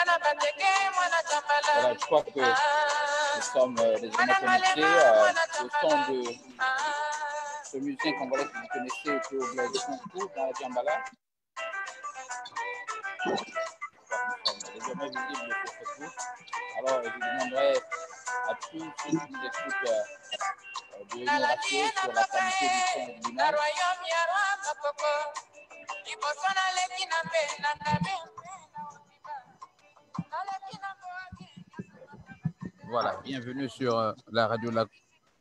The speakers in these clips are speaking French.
Voilà, je crois que nous sommes désormais connectés au son de ce musicien congolais que vous connaissez autour de Sonko dans la Djambala. Nous sommes désormais visibles sur Facebook. Alors, je demanderai à tous ceux qui nous écoutent de nous rassurer sur la qualité du son et de l'image. Voilà, bienvenue sur la radio de la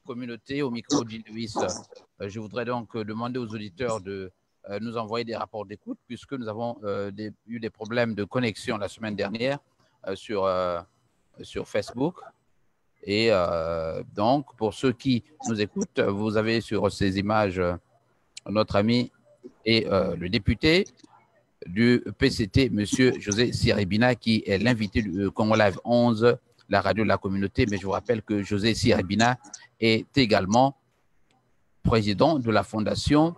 communauté, au micro de Louis. Je voudrais donc demander aux auditeurs de nous envoyer des rapports d'écoute, puisque nous avons eu des problèmes de connexion la semaine dernière sur Facebook. Et donc, pour ceux qui nous écoutent, vous avez sur ces images notre ami et le député du PCT, M. José Siribina, qui est l'invité du Congo Live 11, la radio de la communauté. Mais je vous rappelle que José Siribina est également président de la fondation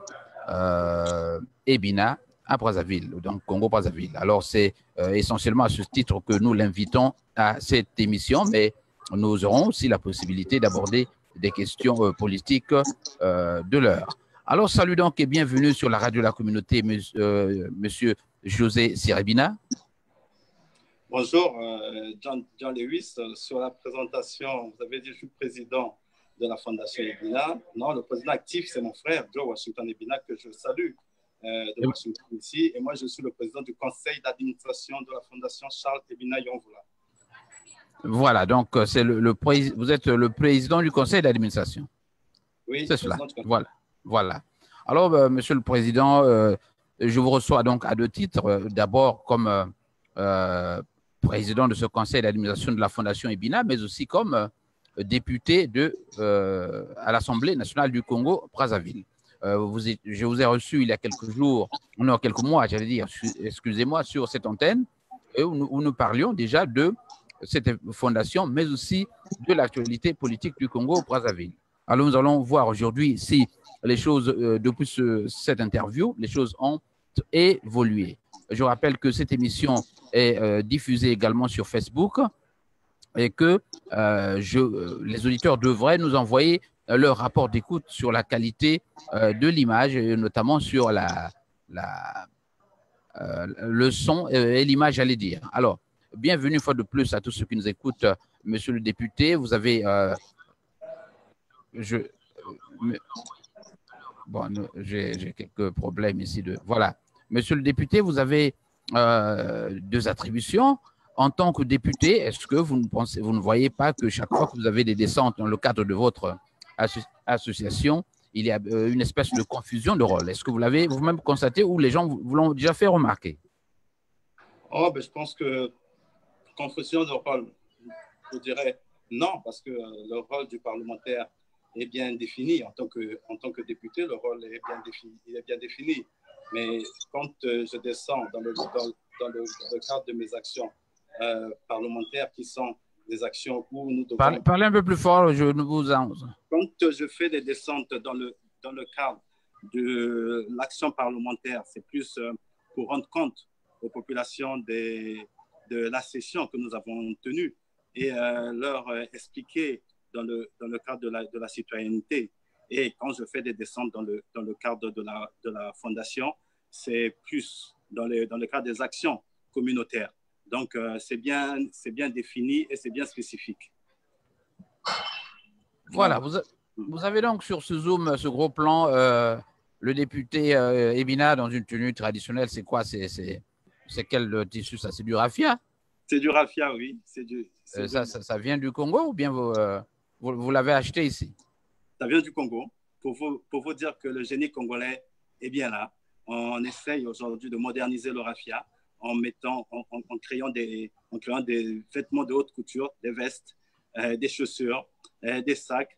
Ebina à Brazzaville, donc Congo-Brazzaville. Alors, c'est essentiellement à ce titre que nous l'invitons à cette émission, mais nous aurons aussi la possibilité d'aborder des questions politiques de l'heure. Alors, salut donc et bienvenue sur la radio de la communauté, monsieur José Siribina. Bonjour, John Lewis. Sur la présentation, vous avez dit que je suis président de la Fondation Ebina. Non, le président actif, c'est mon frère, Joe Washington Ebina, que je salue de Washington ici. Et moi, je suis le président du conseil d'administration de la Fondation Charles Ebina Yonvoula. Voilà, donc c'est vous êtes le président du conseil d'administration. Oui, c'est cela. Voilà. Alors, monsieur le président, je vous reçois donc à deux titres. D'abord, comme président de ce conseil d'administration de la Fondation Ebina, mais aussi comme député à l'Assemblée nationale du Congo, Brazzaville. Je vous ai reçu il y a quelques jours, non, quelques mois, j'allais dire, excusez-moi, sur cette antenne, où nous parlions déjà de cette fondation, mais aussi de l'actualité politique du Congo, Brazzaville. Alors, nous allons voir aujourd'hui si les choses, depuis cette interview, les choses ont évolué. Je rappelle que cette émission est diffusée également sur Facebook et que les auditeurs devraient nous envoyer leur rapport d'écoute sur la qualité de l'image, notamment sur le son et l'image, j'allais dire. Alors, bienvenue une fois de plus à tous ceux qui nous écoutent. Monsieur le député, vous avez... j'ai quelques problèmes ici. Voilà. Monsieur le député, vous avez deux attributions. En tant que député, est-ce que vous ne voyez pas que chaque fois que vous avez des descentes dans le cadre de votre association, il y a une espèce de confusion de rôle? Est-ce que vous l'avez vous-même constaté ou les gens vous l'ont déjà fait remarquer? Je pense que confusion de rôle, je dirais non, parce que le rôle du parlementaire est bien défini. En tant que député, le rôle est bien défini. Mais quand je descends dans le cadre de mes actions parlementaires, qui sont des actions où nous devons... Parlez un peu plus fort, je vous en... Quand je fais des descentes dans le cadre de l'action parlementaire, c'est plus pour rendre compte aux populations de la session que nous avons tenue et leur expliquer dans le cadre de la citoyenneté. Et quand je fais des descentes dans le cadre de la fondation, c'est plus dans le cadre des actions communautaires. Donc, c'est bien défini et c'est bien spécifique. Voilà, vous avez donc sur ce Zoom, ce gros plan, le député Ebina dans une tenue traditionnelle. C'est quoi? C'est quel tissu ça? C'est du raffia? C'est du raffia, oui. Ça vient du Congo ou bien vous l'avez acheté ici? Ça vient du Congo. Pour vous dire que le génie congolais est bien là. On essaye aujourd'hui de moderniser le raffia en créant des vêtements de haute couture, des vestes, des chaussures, des sacs.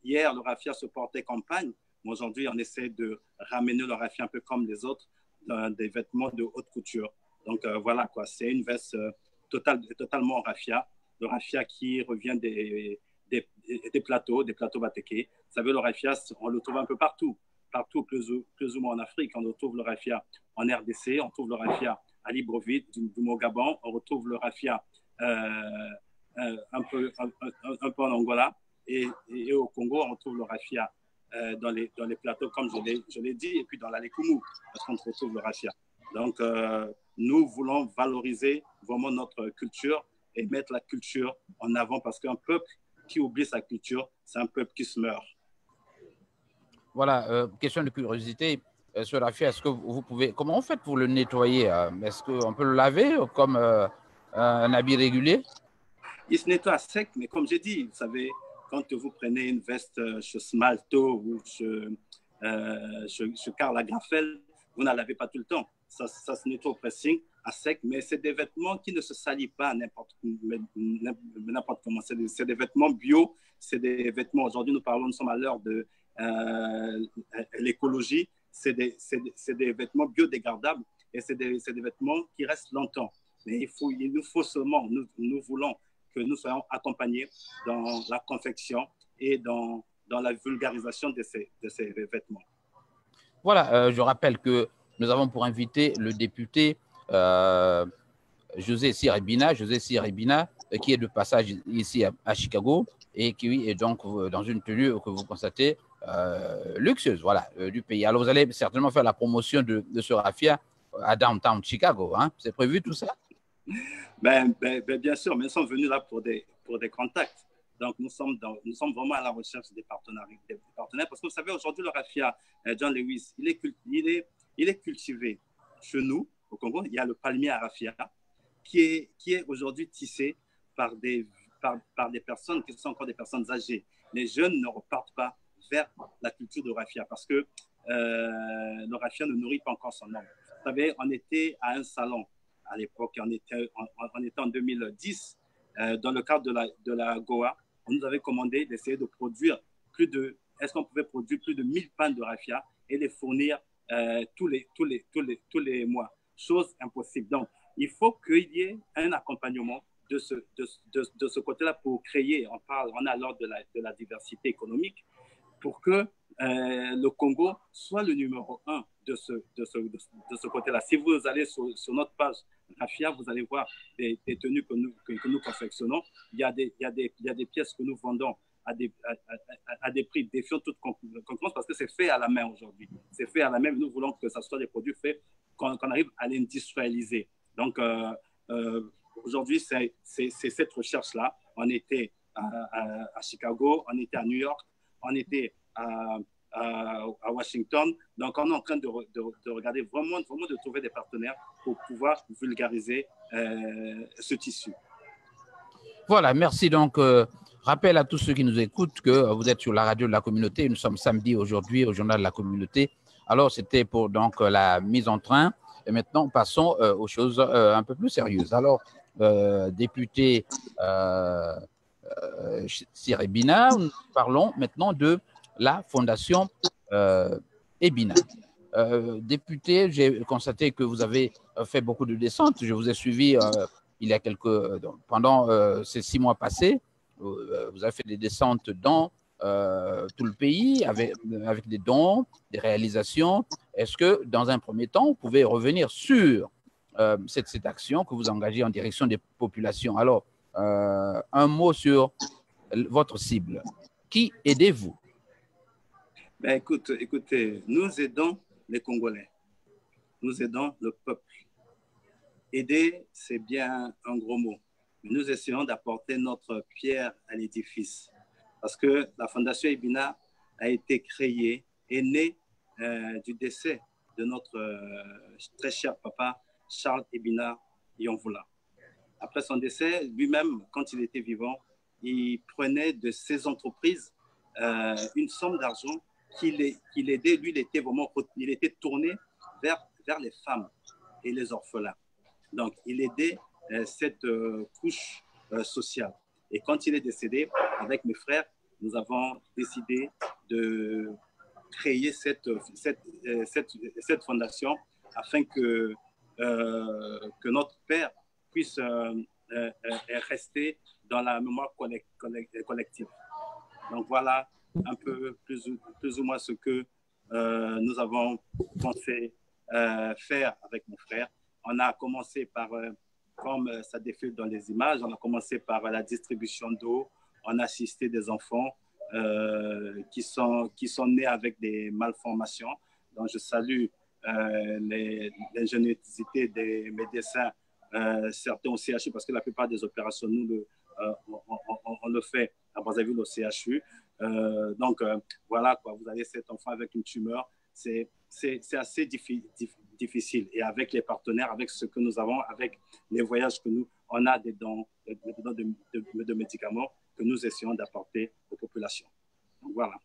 Hier, le raffia se portait campagne. Aujourd'hui, on essaie de ramener le raffia un peu comme les autres, des vêtements de haute couture. Donc voilà, quoi. C'est une veste totalement en raffia. Le raffia qui revient des plateaux batékés. Vous savez, le raffia, on le trouve un peu partout plus ou moins en Afrique. On trouve le raffia en RDC, on trouve le raffia à Libreville, du Mont-Gabon. On retrouve le raffia un peu en Angola. Et au Congo, on retrouve le raffia dans les plateaux, comme je l'ai dit, et puis dans l'Alekumu, parce qu'on retrouve le raffia. Donc, nous voulons valoriser vraiment notre culture et mettre la culture en avant, parce qu'un peuple qui oublie sa culture, c'est un peuple qui se meurt. Voilà, question de curiosité. Ce raffia, est-ce que vous pouvez, comment faites pour le nettoyer? Est-ce qu'on peut le laver comme un habit régulier? Il se nettoie à sec, mais comme j'ai dit, vous savez, quand vous prenez une veste chez Smalto ou chez Karl Lagerfeld, vous ne la lavez pas tout le temps. Ça se nettoie au pressing à sec, mais c'est des vêtements qui ne se salissent pas n'importe comment. C'est des vêtements bio, c'est des vêtements, aujourd'hui nous sommes à l'heure de l'écologie, c'est des vêtements biodégradables et c'est des vêtements qui restent longtemps. Mais il nous faut seulement, nous voulons que nous soyons accompagnés dans la confection et dans la vulgarisation de ces vêtements. Voilà, je rappelle que nous avons pour invité le député José Siribina, qui est de passage ici à Chicago et qui est donc dans une tenue que vous constatez luxueuse, voilà, du pays. Alors, vous allez certainement faire la promotion de ce raffia à downtown Chicago, hein? C'est prévu tout ça? Bien sûr, mais nous sommes venus là pour des contacts. Donc, nous sommes vraiment à la recherche des partenaires, parce que vous savez, aujourd'hui, le raffia, John Lewis, il est cultivé chez nous, au Congo. Il y a le palmier à raffia qui est aujourd'hui tissé par des personnes qui sont encore des personnes âgées. Les jeunes ne repartent pas vers la culture de raffia parce que le raffia ne nourrit pas encore son homme. Vous savez, on était à un salon à l'époque, on était en 2010, dans le cadre de la Goa, on nous avait commandé d'essayer de produire est-ce qu'on pouvait produire plus de 1000 pannes de raffia et les fournir tous les mois. Chose impossible. Donc, il faut qu'il y ait un accompagnement de ce côté-là pour créer, on est à l'ordre de la diversité économique, pour que le Congo soit le numéro 1 de ce côté-là. Si vous allez sur notre page raffia, vous allez voir des tenues que nous confectionnons. Il y a des pièces que nous vendons à des prix défiant toute concurrence parce que c'est fait à la main aujourd'hui. C'est fait à la main. Nous voulons que ce soit des produits faits qu'on arrive à l'industrialiser. Donc, aujourd'hui, c'est cette recherche-là. On était à Chicago, on était à New York, on était à Washington. Donc, on est en train de regarder vraiment de trouver des partenaires pour pouvoir vulgariser ce tissu. Voilà, merci. Donc, rappel à tous ceux qui nous écoutent que vous êtes sur la radio de la communauté. Nous sommes samedi aujourd'hui au journal de la communauté. Alors, c'était pour donc la mise en train. Et maintenant, passons aux choses un peu plus sérieuses. Alors, député Siribina, nous parlons maintenant de la fondation Ebina. Député, j'ai constaté que vous avez fait beaucoup de descentes. Je vous ai suivi il y a pendant ces 6 mois passés. Vous avez fait des descentes dans tout le pays avec des dons, des réalisations. Est-ce que, dans un premier temps, vous pouvez revenir sur cette action que vous engagez en direction des populations? Alors, un mot sur votre cible. Qui aidez-vous? Écoutez, nous aidons les Congolais. Nous aidons le peuple. Aider, c'est bien un gros mot. Mais nous essayons d'apporter notre pierre à l'édifice. Parce que la Fondation Ebina a été créée et née du décès de notre très cher papa, Charles Ebina Yonvoula. Après son décès, lui-même, quand il était vivant, il prenait de ses entreprises une somme d'argent qu'il aidait. Lui, il était tourné vers les femmes et les orphelins. Donc, il aidait cette couche sociale. Et quand il est décédé, avec mes frères, nous avons décidé de créer cette fondation afin que notre père puisse rester dans la mémoire collective. Donc voilà un peu plus ou moins ce que nous avons pensé faire avec mon frère on a commencé par, comme ça défile dans les images, on a commencé par la distribution d'eau. On a assisté des enfants qui sont nés avec des malformations. Donc, je salue l'ingéniosité des médecins, certains au CHU, parce que la plupart des opérations, nous, on le fait à Brazzaville au CHU. Donc, voilà, quoi, vous avez cet enfant avec une tumeur. C'est assez difficile. Et avec les partenaires, avec ce que nous avons, avec les voyages que nous, on a des dons de médicaments que nous essayons d'apporter aux populations. Donc, voilà.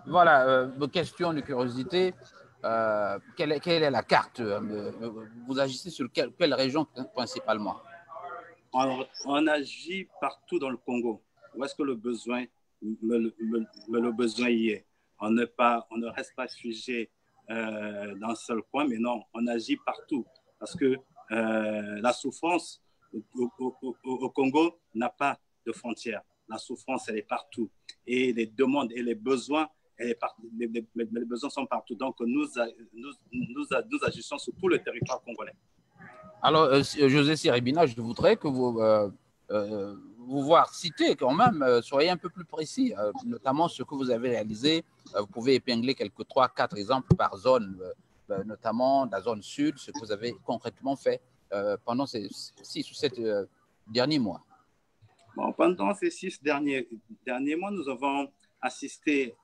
Voilà. Question de curiosité. Quelle est la carte? Vous agissez sur quelle région principalement? On agit partout dans le Congo. Où est-ce que le besoin y est? On ne reste pas figé dans un seul coin, mais non, on agit partout. Parce que la souffrance au Congo n'a pas de frontières. La souffrance, elle est partout. Et les demandes et les besoins, les besoins sont partout. Donc, nous agissons sur tout le territoire congolais. Alors, José Siribina, je voudrais que vous voir citer quand même, soyez un peu plus précis, notamment ce que vous avez réalisé. Vous pouvez épingler quelques 3-4 exemples par zone, notamment la zone sud, ce que vous avez concrètement fait pendant ces 6 ou 7 derniers mois. Bon, pendant ces 6 derniers mois, nous avons assisté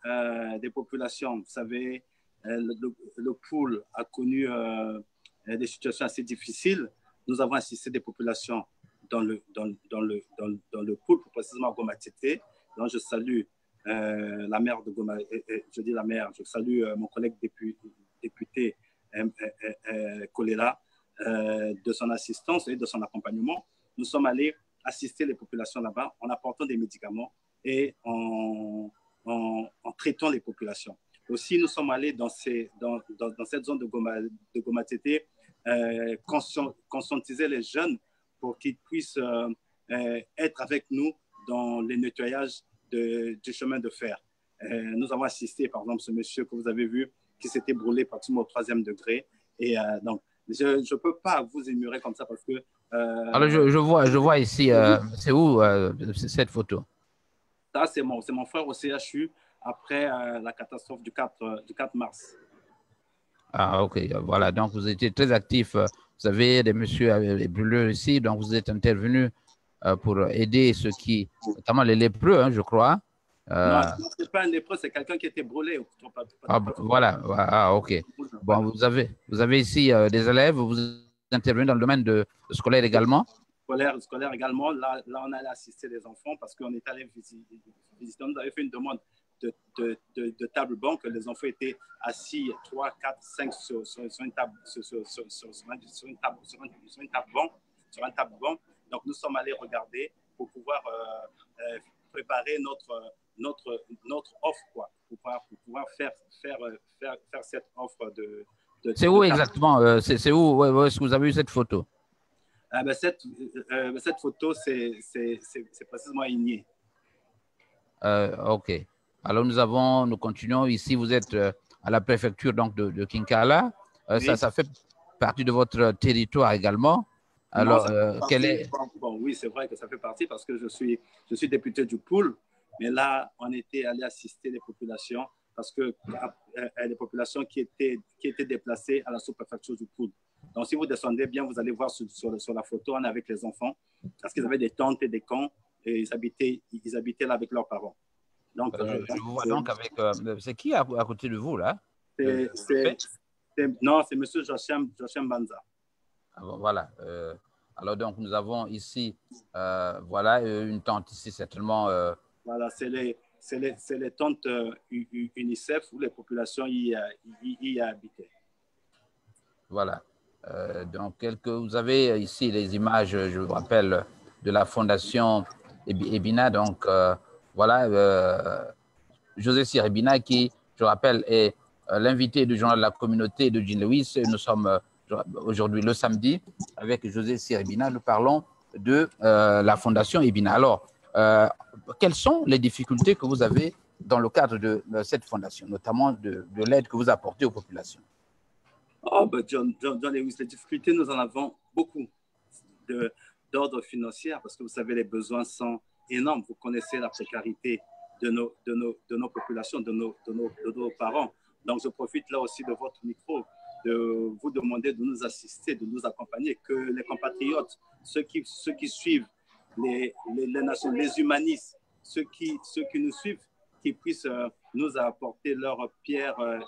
des populations. Vous savez, le pool a connu des situations assez difficiles. Nous avons assisté des populations dans le pool, plus précisément à Goma Tete. Donc, je salue la maire de Goma, je dis la maire, je salue mon collègue député Kolela de son assistance et de son accompagnement. Nous sommes allés assister les populations là-bas en apportant des médicaments et en traitant les populations. Aussi, nous sommes allés dans cette zone de Goma Tete conscientiser les jeunes pour qu'ils puissent être avec nous dans les nettoyages du chemin de fer. Nous avons assisté, par exemple, ce monsieur que vous avez vu qui s'était brûlé pratiquement au 3e degré. Et donc, je ne peux pas vous énumérer comme ça parce que... Alors, je vois ici, c'est où cette photo? Ça, c'est mon frère au CHU après la catastrophe du 4 mars. Ah, ok. Voilà. Donc, vous étiez très actif. Vous avez des messieurs les brûleurs ici. Donc, vous êtes intervenu pour aider ceux qui, notamment les lépreux, hein, je crois. Non, ce n'est pas un lépreux, c'est quelqu'un qui était brûlé. Voilà. Ah, ok. Bon, vous avez ici des élèves. Vous intervenez dans le domaine de scolaire également? Scolaire également. Là, on allait assister les enfants parce qu'on est allé visiter. On avait fait une demande de table banc, que les enfants étaient assis 3, 4, 5 sur une table banc. Donc, nous sommes allés regarder pour pouvoir préparer notre offre, quoi, pour pouvoir faire cette offre de c'est où exactement? C'est où est-ce que vous avez eu cette photo? Cette photo, c'est précisément Igné. Ok. Alors, nous continuons. Ici, vous êtes à la préfecture donc, de Kinkala. Oui. Ça fait partie de votre territoire également. Alors, oui, c'est vrai que ça fait partie parce que je suis député du pool. Mais là, on était allé assister les populations parce que les populations qui étaient déplacées à la sous-préfecture du pool. Donc, si vous descendez bien, vous allez voir sur la photo, on est avec les enfants parce qu'ils avaient des tentes et des camps et ils habitaient là avec leurs parents. Donc, je vous vois donc avec... c'est qui à côté de vous, là? Non, c'est M. Jochem Banza. Ah, bon, voilà. Alors, donc, nous avons ici, voilà, une tente ici, certainement... Voilà, c'est les tentes UNICEF où les populations y habitaient. Voilà. Donc, vous avez ici les images, je vous rappelle, de la fondation Ebina. Donc, voilà, José Siribina, qui, je rappelle, est l'invité du journal de la communauté de Jean Lewis. Nous sommes aujourd'hui le samedi avec José Siribina. Nous parlons de la fondation Ebina. Alors, quelles sont les difficultés que vous avez dans le cadre de cette fondation, notamment de l'aide que vous apportez aux populations? Oh, ben John Lewis, les difficultés, nous en avons beaucoup d'ordre financier parce que vous savez, les besoins sont énormes. Vous connaissez la précarité de nos populations, de nos parents. Donc, je profite là aussi de votre micro de vous demander de nous assister, de nous accompagner, que les compatriotes, ceux qui suivent les nations, les humanistes, ceux qui nous suivent, qui puissent nous apporter leur pierre à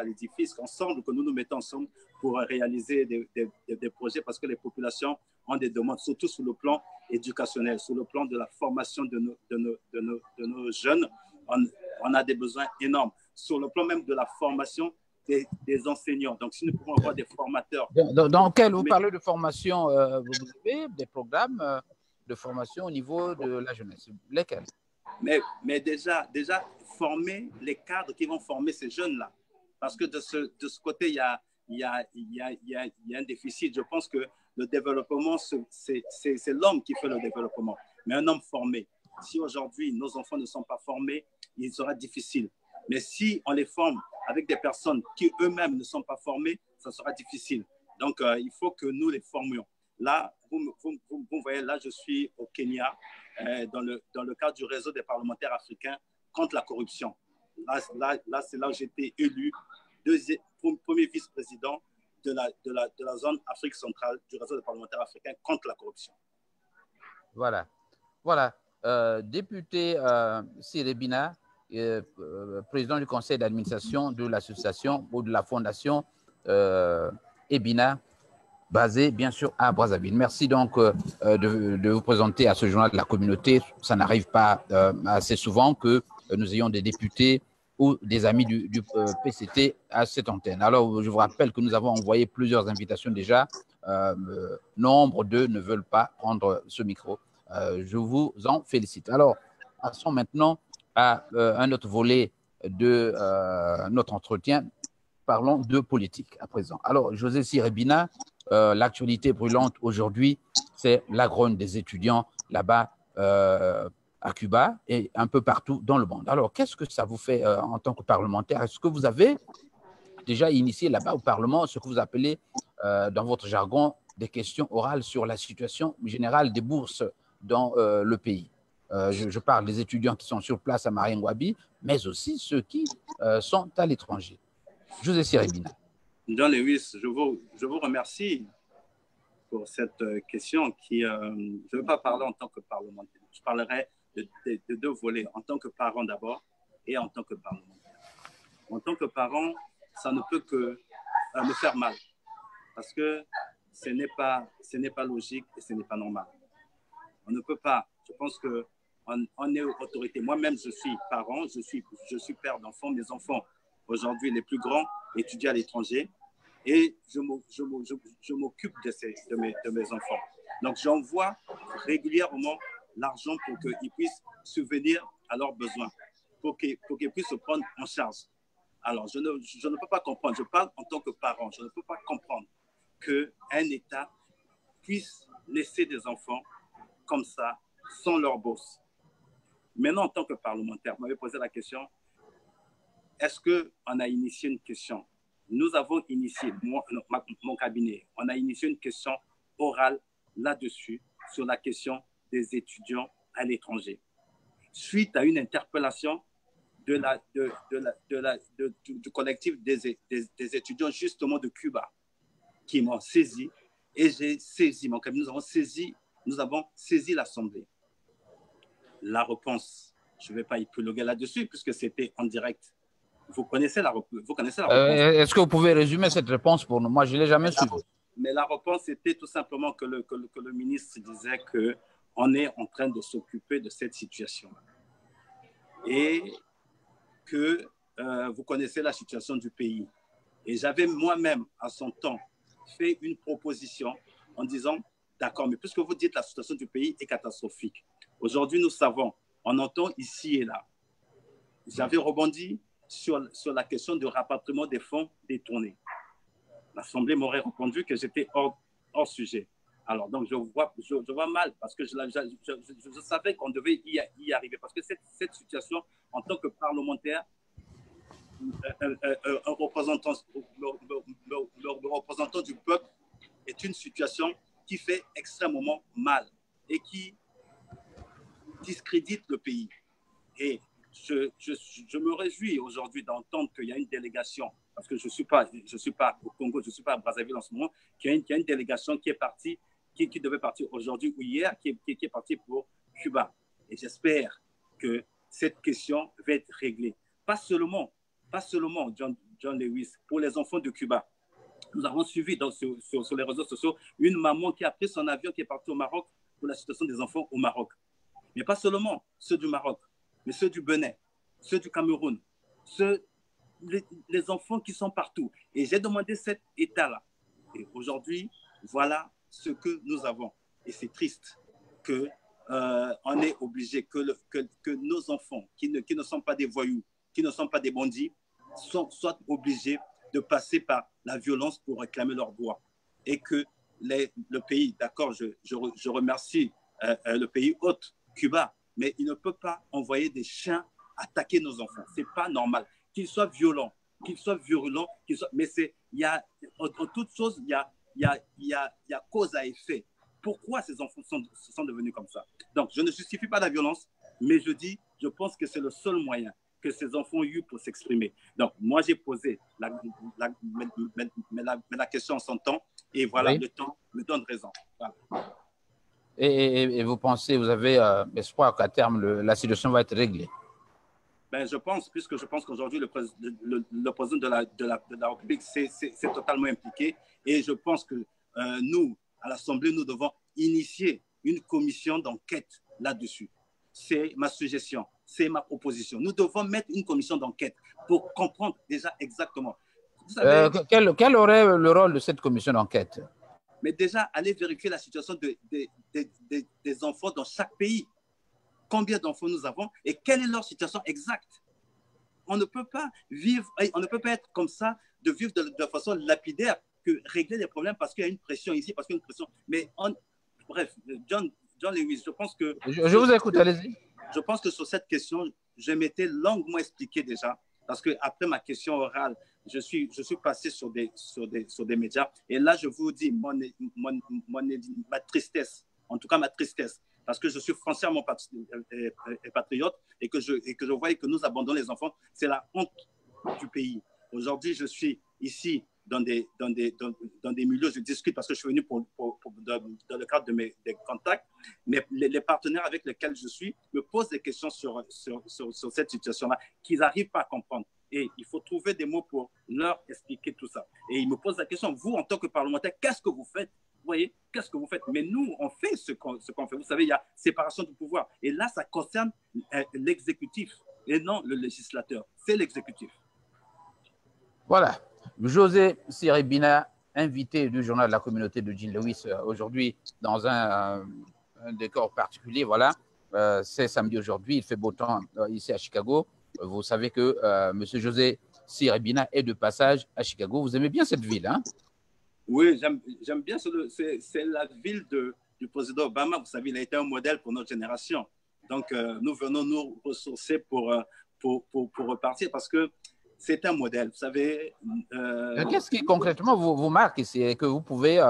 l'édifice, ensemble, que nous nous mettons ensemble pour réaliser des projets, parce que les populations ont des demandes, surtout sur le plan éducationnel, sur le plan de la formation de nos jeunes. On a des besoins énormes. Sur le plan même de la formation des enseignants. Donc, si nous pouvons avoir des formateurs. Dans quel vous parlez de formation, vous avez des programmes de formation au niveau de la jeunesse. Lesquels? Mais déjà, former les cadres qui vont former ces jeunes-là. Parce que de ce côté, il y a un déficit. Je pense que le développement, c'est l'homme qui fait le développement. Mais un homme formé, si aujourd'hui nos enfants ne sont pas formés, il sera difficile. Mais si on les forme avec des personnes qui eux-mêmes ne sont pas formées, ça sera difficile. Donc, il faut que nous les formions. Là, vous voyez, là, je suis au Kenya, dans le cadre du réseau des parlementaires africains contre la corruption. Là c'est là où j'ai été élu premier vice-président de la zone Afrique centrale du réseau des parlementaires africains contre la corruption. Voilà. Député Sirebina, président du conseil d'administration de l'association ou de la fondation Ebina, basée bien sûr à Brazzaville. Merci donc de vous présenter à ce journal de la communauté. Ça n'arrive pas assez souvent que nous ayons des députés ou des amis du PCT à cette antenne. Alors, je vous rappelle que nous avons envoyé plusieurs invitations déjà. Nombre d'eux ne veulent pas prendre ce micro. Je vous en félicite. Alors, passons maintenant à un autre volet de notre entretien. Parlons de politique à présent. Alors, José Sirebina, l'actualité brûlante aujourd'hui, c'est la grogne des étudiants là-bas à Cuba et un peu partout dans le monde. Alors, qu'est-ce que ça vous fait en tant que parlementaire? Est-ce que vous avez déjà initié là-bas au Parlement ce que vous appelez, dans votre jargon, des questions orales sur la situation générale des bourses dans le pays? Je parle des étudiants qui sont sur place à Mariengouabi, mais aussi ceux qui sont à l'étranger. José Sirebina. John Lewis, je vous remercie pour cette question qui, je ne veux pas parler en tant que parlementaire. Je parlerai de deux volets, en tant que parent d'abord et en tant que parlementaire. En tant que parent, ça ne peut que me faire mal parce que ce n'est pas logique et ce n'est pas normal. On ne peut pas, je pense qu'on est autorité. Moi-même, je suis parent, je suis père d'enfants. Mes enfants, aujourd'hui, les plus grands, étudient à l'étranger et je m'occupe de mes enfants. Donc, j'envoie régulièrement l'argent pour qu'ils puissent subvenir à leurs besoins, pour qu'ils puissent se prendre en charge. Alors, je ne peux pas comprendre, je parle en tant que parent, je ne peux pas comprendre qu'un État puisse laisser des enfants comme ça, sans leur bourse. Maintenant, en tant que parlementaire, vous m'avez posé la question, est-ce qu'on a initié une question? Nous avons initié, mon cabinet, on a initié une question orale là-dessus, sur la question des étudiants à l'étranger. Suite à une interpellation du collectif des étudiants justement de Cuba, qui m'ont saisi, et j'ai saisi, mon cabinet, nous avons saisi l'Assemblée. La réponse, je ne vais pas épiloguer là-dessus, puisque c'était en direct. Vous connaissez la réponse. Est-ce que vous pouvez résumer cette réponse pour nous? Moi, je ne l'ai jamais suivie. Mais la réponse était tout simplement que le ministre disait qu'on est en train de s'occuper de cette situation. Et que vous connaissez la situation du pays. Et j'avais moi-même, à son temps, fait une proposition en disant, d'accord, mais puisque vous dites que la situation du pays est catastrophique, aujourd'hui nous savons, on entend ici et là. J'avais rebondi sur la question du rapatriement des fonds détournés. L'Assemblée m'aurait répondu que j'étais hors sujet. Alors, donc, je vois mal parce que je savais qu'on devait y arriver. Parce que cette situation, en tant que parlementaire, le représentant du peuple est une situation qui fait extrêmement mal et qui discrédite le pays. Et je me réjouis aujourd'hui d'entendre qu'il y a une délégation, parce que je ne suis pas au Congo, je ne suis pas à Brazzaville en ce moment, qu'il y a une délégation qui est partie, qui devait partir aujourd'hui ou hier, qui est partie pour Cuba. Et j'espère que cette question va être réglée. Pas seulement John Lewis, pour les enfants de Cuba. Nous avons suivi sur les réseaux sociaux une maman qui a pris son avion, qui est partie au Maroc pour la situation des enfants au Maroc. Mais pas seulement ceux du Maroc, mais ceux du Bénin, ceux du Cameroun, les enfants qui sont partout. Et j'ai demandé cet état-là. Et aujourd'hui, voilà ce que nous avons. Et c'est triste qu'on est obligé, que nos enfants, qui ne sont pas des voyous, qui ne sont pas des bandits, soient obligés de passer par la violence pour réclamer leurs droits. Et que le pays, d'accord, je remercie le pays hôte, Cuba, mais il ne peut pas envoyer des chiens attaquer nos enfants. Ce n'est pas normal. Qu'ils soient violents, qu'ils soient virulents, mais en toute chose, il y a cause à effet. Pourquoi ces enfants sont devenus comme ça? Donc, je ne justifie pas la violence, mais je pense que c'est le seul moyen que ces enfants ont eu pour s'exprimer. Donc, moi, j'ai posé la question en son temps, et voilà, oui. Le temps me donne raison. Voilà. Et vous pensez, vous avez espoir qu'à terme, la situation va être réglée? Ben, je pense qu'aujourd'hui, le président de la République s'est totalement impliqué. Et je pense que nous, à l'Assemblée, nous devons initier une commission d'enquête là-dessus. C'est ma suggestion, c'est ma proposition. Nous devons mettre une commission d'enquête pour comprendre déjà exactement. Vous savez, quel aurait le rôle de cette commission d'enquête? Mais déjà, aller vérifier la situation des enfants dans chaque pays. Combien d'enfants nous avons et quelle est leur situation exacte. On ne peut pas être comme ça, de vivre de façon lapidaire, que régler les problèmes parce qu'il y a une pression ici, parce qu'il y a une pression. Mais bref, John Lewis, je pense que... Je vous écoute, allez-y. Je pense que sur cette question, je m'étais longuement expliqué déjà, parce qu'après ma question orale, je suis passé sur des médias. Et là, je vous dis ma tristesse, en tout cas ma tristesse, parce que je suis foncièrement patriote et que je voyais que nous abandonnons les enfants. C'est la honte du pays. Aujourd'hui, je suis ici dans des milieux, je discute parce que je suis venu dans le cadre des contacts, mais les partenaires avec lesquels je suis me posent des questions sur cette situation-là qu'ils n'arrivent pas à comprendre. Et il faut trouver des mots pour leur expliquer tout ça. Et ils me posent la question, vous, en tant que parlementaire, qu'est-ce que vous faites? Vous voyez, qu'est-ce que vous faites? Mais nous, on fait ce qu'on fait. Vous savez, il y a séparation du pouvoir. Et là, ça concerne l'exécutif et non le législateur. C'est l'exécutif. Voilà. José Siribina, invité du journal de la communauté de John Lewis, aujourd'hui dans un décor particulier. Voilà. C'est samedi aujourd'hui, il fait beau temps ici à Chicago. Vous savez que M. José Siribina est de passage à Chicago. Vous aimez bien cette ville, hein? Oui, j'aime bien. C'est la ville du président Obama. Vous savez, il a été un modèle pour notre génération. Donc, nous venons nous ressourcer pour repartir parce que c'est un modèle. Vous savez. Qu'est-ce qui concrètement vous marque ici et que vous pouvez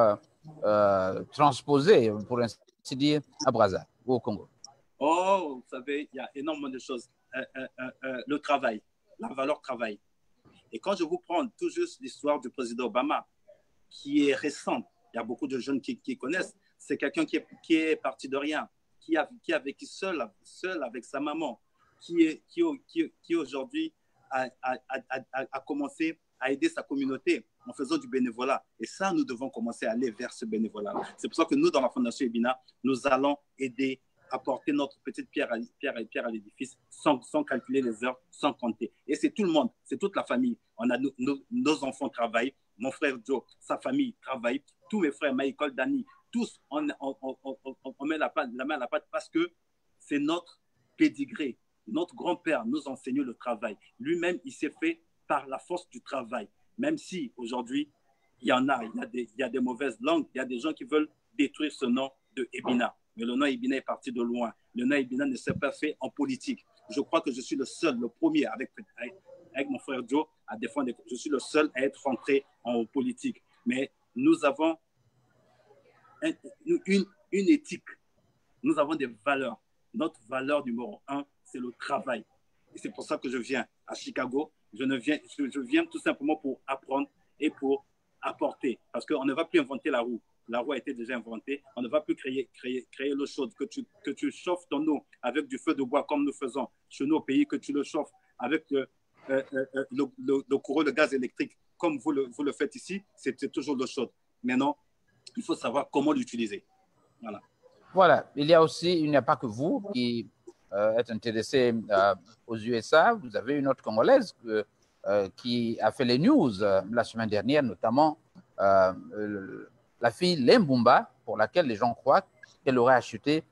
transposer, pour ainsi dire, à Brazzaville ou au Congo? Oh, vous savez, il y a énormément de choses. Le travail, la valeur travail. Et quand je vous prends tout juste l'histoire du président Obama, qui est récente, il y a beaucoup de jeunes qui connaissent, c'est quelqu'un qui est parti de rien, qui a vécu seul avec sa maman, qui aujourd'hui a commencé à aider sa communauté en faisant du bénévolat. Et ça, nous devons commencer à aller vers ce bénévolat. C'est pour ça que nous, dans la Fondation Ebina, nous allons aider, apporter notre petite pierre à l'édifice sans calculer les heures, sans compter. Et c'est tout le monde, c'est toute la famille. On a nos enfants travaillent, mon frère Joe, sa famille travaille, tous mes frères, Michael, Danny, tous, on met la main à la pâte parce que c'est notre pédigré. Notre grand-père nous enseigne le travail. Lui-même, il s'est fait par la force du travail. Même si aujourd'hui, il y a des mauvaises langues, il y a des gens qui veulent détruire ce nom de Ebina. Mais le nom Ebina est parti de loin. Le nom Ebina ne s'est pas fait en politique. Je crois que je suis le seul, le premier, avec avec mon frère Joe à défendre. Je suis le seul à être rentré en politique. Mais nous avons une éthique. Nous avons des valeurs. Notre valeur numéro 1, c'est le travail. Et c'est pour ça que je viens à Chicago. Je viens tout simplement pour apprendre et pour apporter. Parce qu'on ne va plus inventer la roue. La roue a été déjà inventée. On ne va plus créer l'eau chaude. Que tu chauffes ton eau avec du feu de bois comme nous faisons chez nous au pays, que tu le chauffes avec le courant de gaz électrique comme vous le faites ici, c'est toujours l'eau chaude. Maintenant, il faut savoir comment l'utiliser. Voilà. Voilà. Il n'y a pas que vous qui êtes intéressé aux USA. Vous avez une autre Congolaise qui a fait les news la semaine dernière, notamment la fille Lembumba, pour laquelle les gens croient qu'elle aurait acheté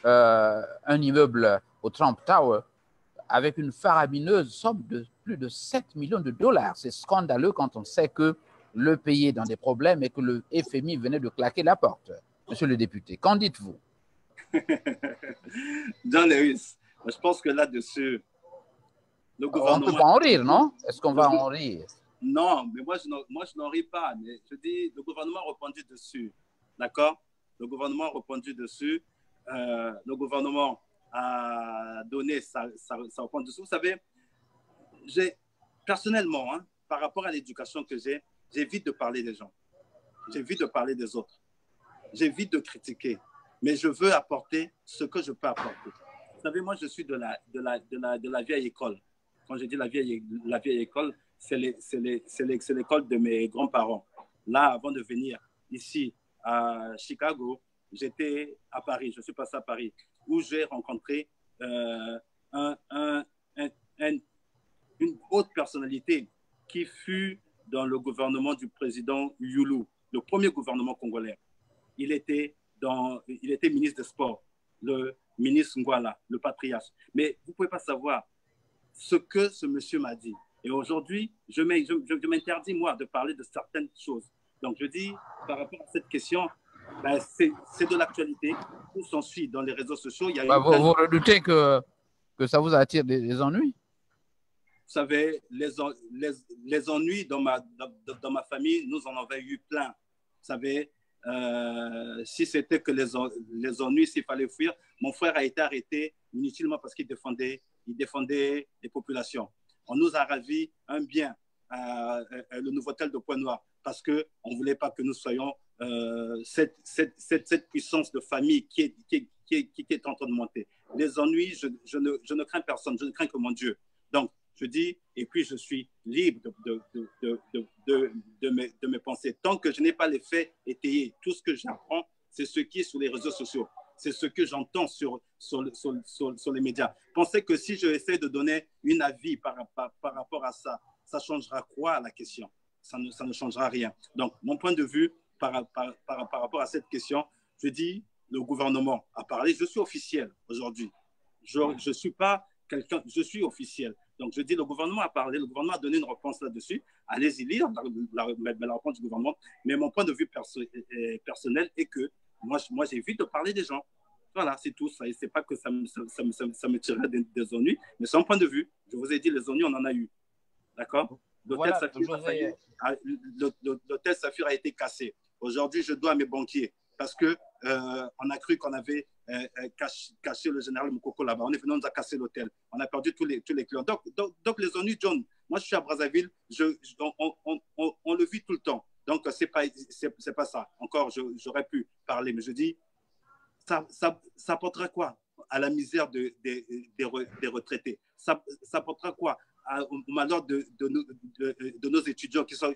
un immeuble au Trump Tower avec une faramineuse somme de plus de 7 millions de dollars. C'est scandaleux quand on sait que le pays est dans des problèmes et que le FMI venait de claquer la porte. Monsieur le député, qu'en dites-vous? John Lewis, je pense que là-dessus, le gouvernement... On ne peut pas en rire, non? Est-ce qu'on va en rire? Non, mais moi, je n'en ris pas. Mais je dis, le gouvernement a répondu dessus. D'accord? Le gouvernement a répondu dessus. Le gouvernement a donné sa réponse dessus. Vous savez, personnellement, hein, par rapport à l'éducation que j'évite de parler des gens. J'évite de parler des autres. J'évite de critiquer. Mais je veux apporter ce que je peux apporter. Vous savez, moi, je suis de la vieille école. Quand je dis la vieille école, c'est l'école de mes grands-parents. Là, avant de venir ici à Chicago, j'étais à Paris. Je suis passé à Paris, où j'ai rencontré une haute personnalité qui fut dans le gouvernement du président Youlou, le premier gouvernement congolais. Il était ministre des Sports, le ministre Ngwala, le patriarche. Mais vous ne pouvez pas savoir ce que ce monsieur m'a dit. Et aujourd'hui, je m'interdis, moi, de parler de certaines choses. Donc, je dis, par rapport à cette question, ben, c'est de l'actualité. Tout s'en suit dans les réseaux sociaux. Il y a vous redoutez que ça vous attire des ennuis? Vous savez, les ennuis dans ma famille, nous en avons eu plein. Vous savez, si c'était que les ennuis, s'il fallait fuir, mon frère a été arrêté inutilement parce qu'il défendait les populations. On nous a ravi un bien, le nouveau hôtel de Pointe-Noire, parce qu'on ne voulait pas que nous soyons cette puissance de famille qui est en train de monter. Les ennuis, je ne crains personne, je ne crains que mon Dieu. Donc, je dis, et puis je suis libre de mes pensées. Tant que je n'ai pas les faits étayés, tout ce que j'apprends, c'est ce qui est sur les réseaux sociaux. C'est ce que j'entends sur les médias. Pensez que si je essaie de donner un avis par rapport à ça, ça changera quoi à la question? Ça ne changera rien. Donc, mon point de vue par rapport à cette question, je dis, le gouvernement a parlé. Je suis officiel aujourd'hui. Je ne suis pas quelqu'un, je suis officiel. Donc, je dis, le gouvernement a parlé, le gouvernement a donné une réponse là-dessus. Allez-y lire la réponse du gouvernement. Mais mon point de vue personnel est que moi j'évite de parler des gens. Voilà, c'est tout. C'est pas que ça me tirerait des ennuis, mais c'est mon point de vue. Je vous ai dit, les ennuis, on en a eu. D'accord? L'hôtel Saphir a été cassé. Aujourd'hui, je dois à mes banquiers parce qu'on a cru qu'on avait caché le général Moukoko là-bas. On est venu, on nous a cassé l'hôtel. On a perdu tous les clients. Donc les ennuis, John, moi je suis à Brazzaville, on le vit tout le temps. Donc c'est pas ça. Encore, j'aurais pu parler, mais je dis, ça apportera quoi à la misère des retraités? Ça apportera quoi au malheur de nos étudiants qui sont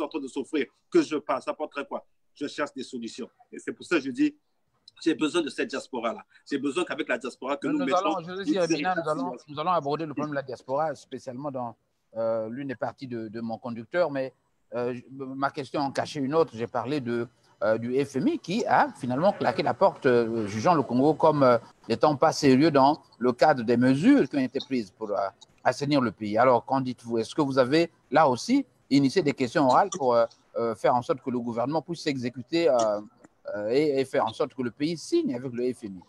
en train de souffrir? Que je parle, ça apporterait quoi? Je cherche des solutions. Et c'est pour ça que je dis, j'ai besoin de cette diaspora-là. J'ai besoin qu'avec la diaspora que nous mettons... Nous allons aborder le problème de la diaspora, spécialement dans l'une des parties de mon conducteur, mais ma question en cachait une autre. J'ai parlé du FMI qui a finalement claqué la porte, jugeant le Congo comme n'étant pas sérieux dans le cadre des mesures qui ont été prises pour assainir le pays. Alors, qu'en dites-vous? Est-ce que vous avez, là aussi, initié des questions orales pour faire en sorte que le gouvernement puisse s'exécuter et faire en sorte que le pays signe avec le FMI?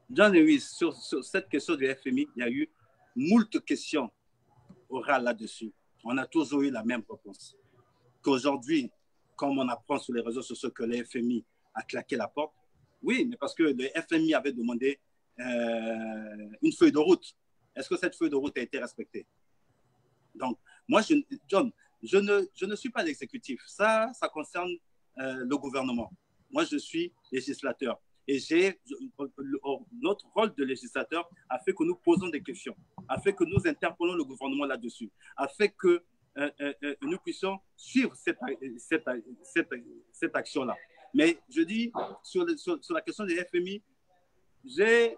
John Lewis, sur cette question du FMI, il y a eu moult questions orale là-dessus, on a toujours eu la même réponse. Qu'aujourd'hui, comme on apprend sur les réseaux sociaux que le FMI a claqué la porte, oui, mais parce que le FMI avait demandé une feuille de route. Est-ce que cette feuille de route a été respectée? Donc, moi, John, je ne suis pas l'exécutif. Ça concerne le gouvernement. Moi, je suis législateur. Et notre rôle de législateur a fait que nous posons des questions, a fait que nous interpellons le gouvernement là-dessus, a fait que nous puissions suivre cette action-là. Mais je dis, sur la question des FMI, j'ai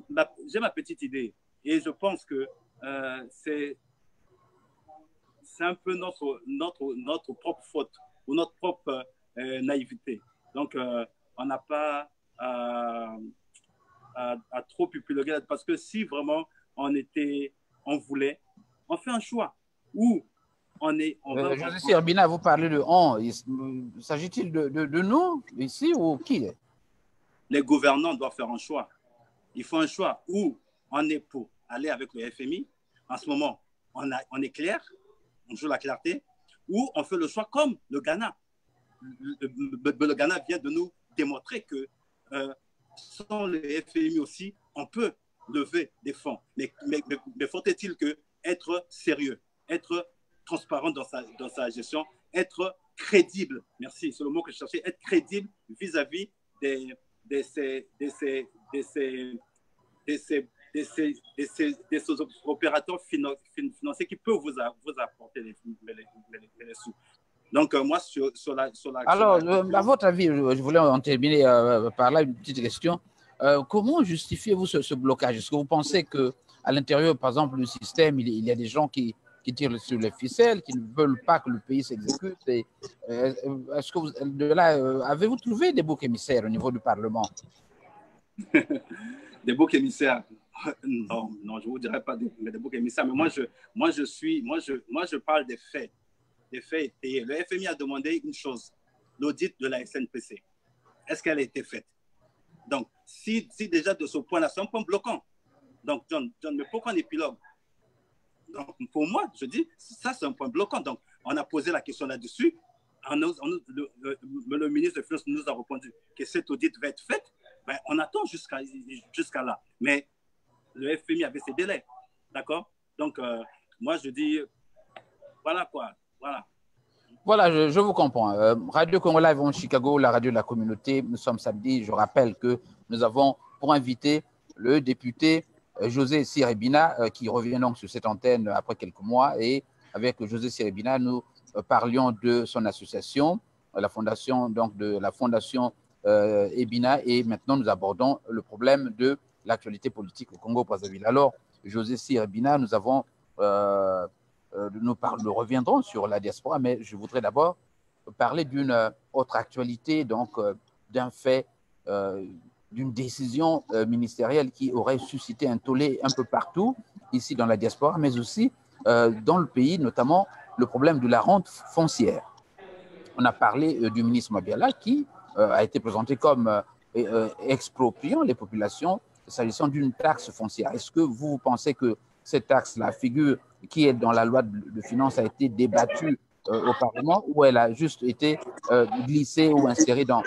ma petite idée. Et je pense que c'est un peu notre propre faute ou notre propre naïveté. Donc, on n'a pas à trop épiloguer, parce que si vraiment on voulait, on fait un choix où José Sirbina, vous parlez de on. S'agit-il de nous ici ou qui? Les gouvernants doivent faire un choix. Il faut un choix où on est pour aller avec le FMI. En ce moment, on est clair, on joue la clarté, ou on fait le choix comme le Ghana. Le Ghana vient de nous démontrer que sans le FMI aussi, on peut lever des fonds. Mais faut-il être sérieux, être transparent dans sa gestion, être crédible, merci, c'est le mot que je cherchais, être crédible vis-à-vis de ces opérateurs financiers qui peuvent vous apporter les sous. Donc, moi, Alors, à votre avis, je voulais en terminer par là une petite question. Comment justifiez-vous ce blocage? Est-ce que vous pensez qu'à l'intérieur, par exemple, du système, il y a des gens qui tirent sur les ficelles, qui ne veulent pas que le pays s'exécute? Est-ce que de là, avez-vous trouvé des boucs émissaires au niveau du Parlement? Des boucs émissaires? Non, je ne vous dirais pas des boucs émissaires, mais moi, je parle des faits. Des faits payés. Le FMI a demandé une chose, l'audit de la SNPC. Est-ce qu'elle a été faite? Donc, si déjà de ce point-là, c'est un point bloquant. Donc, John, mais pourquoi un épilogue? Donc, pour moi, je dis, ça, c'est un point bloquant. Donc, on a posé la question là-dessus. Le ministre des Finances nous a répondu que cet audit va être fait. Ben, on attend jusqu'à là. Mais le FMI avait ses délais. D'accord? Donc, moi, je dis, voilà quoi. Voilà, je vous comprends. Radio Congo Live en Chicago, la radio de la communauté. Nous sommes samedi. Je rappelle que nous avons pour invité le député José Sirbina, qui revient donc sur cette antenne après quelques mois. Et avec José Sirbina, nous parlions de son association, la fondation Ebina. Et maintenant, nous abordons le problème de l'actualité politique au Congo-Brazzaville. Alors, José Sirbina, nous avons nous reviendrons sur la diaspora, mais je voudrais d'abord parler d'une autre actualité, donc d'un fait, d'une décision ministérielle qui aurait suscité un tollé un peu partout, ici dans la diaspora, mais aussi dans le pays, notamment le problème de la rente foncière. On a parlé du ministre Mabiala qui a été présenté comme expropriant les populations s'agissant d'une taxe foncière. Est-ce que vous pensez que cette taxe, la figure qui est dans la loi de finances, a été débattue au Parlement, ou elle a juste été glissée ou insérée dans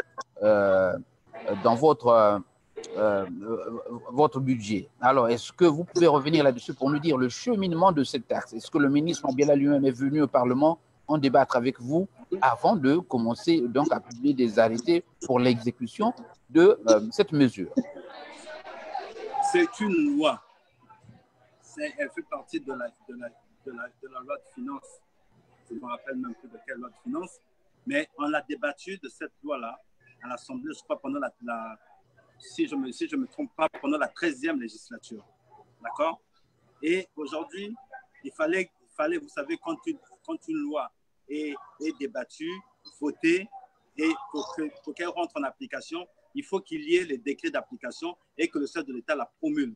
votre budget? Alors, est-ce que vous pouvez revenir là-dessus pour nous dire le cheminement de cette taxe? Est-ce que le ministre Mabiala lui-même est venu au Parlement en débattre avec vous avant de commencer donc à publier des arrêtés pour l'exécution de cette mesure? C'est une loi. Elle fait partie de la loi de finances. Je ne me rappelle même plus de quelle loi de finances. Mais on a débattu de cette loi-là à l'Assemblée, je crois, pendant si je me trompe pas, pendant la 13e législature. D'accord? Et aujourd'hui, il fallait, vous savez, quand une loi est débattue, votée, et pour qu'elle rentre en application, il faut qu'il y ait les décrets d'application et que le chef de l'État la promulgue.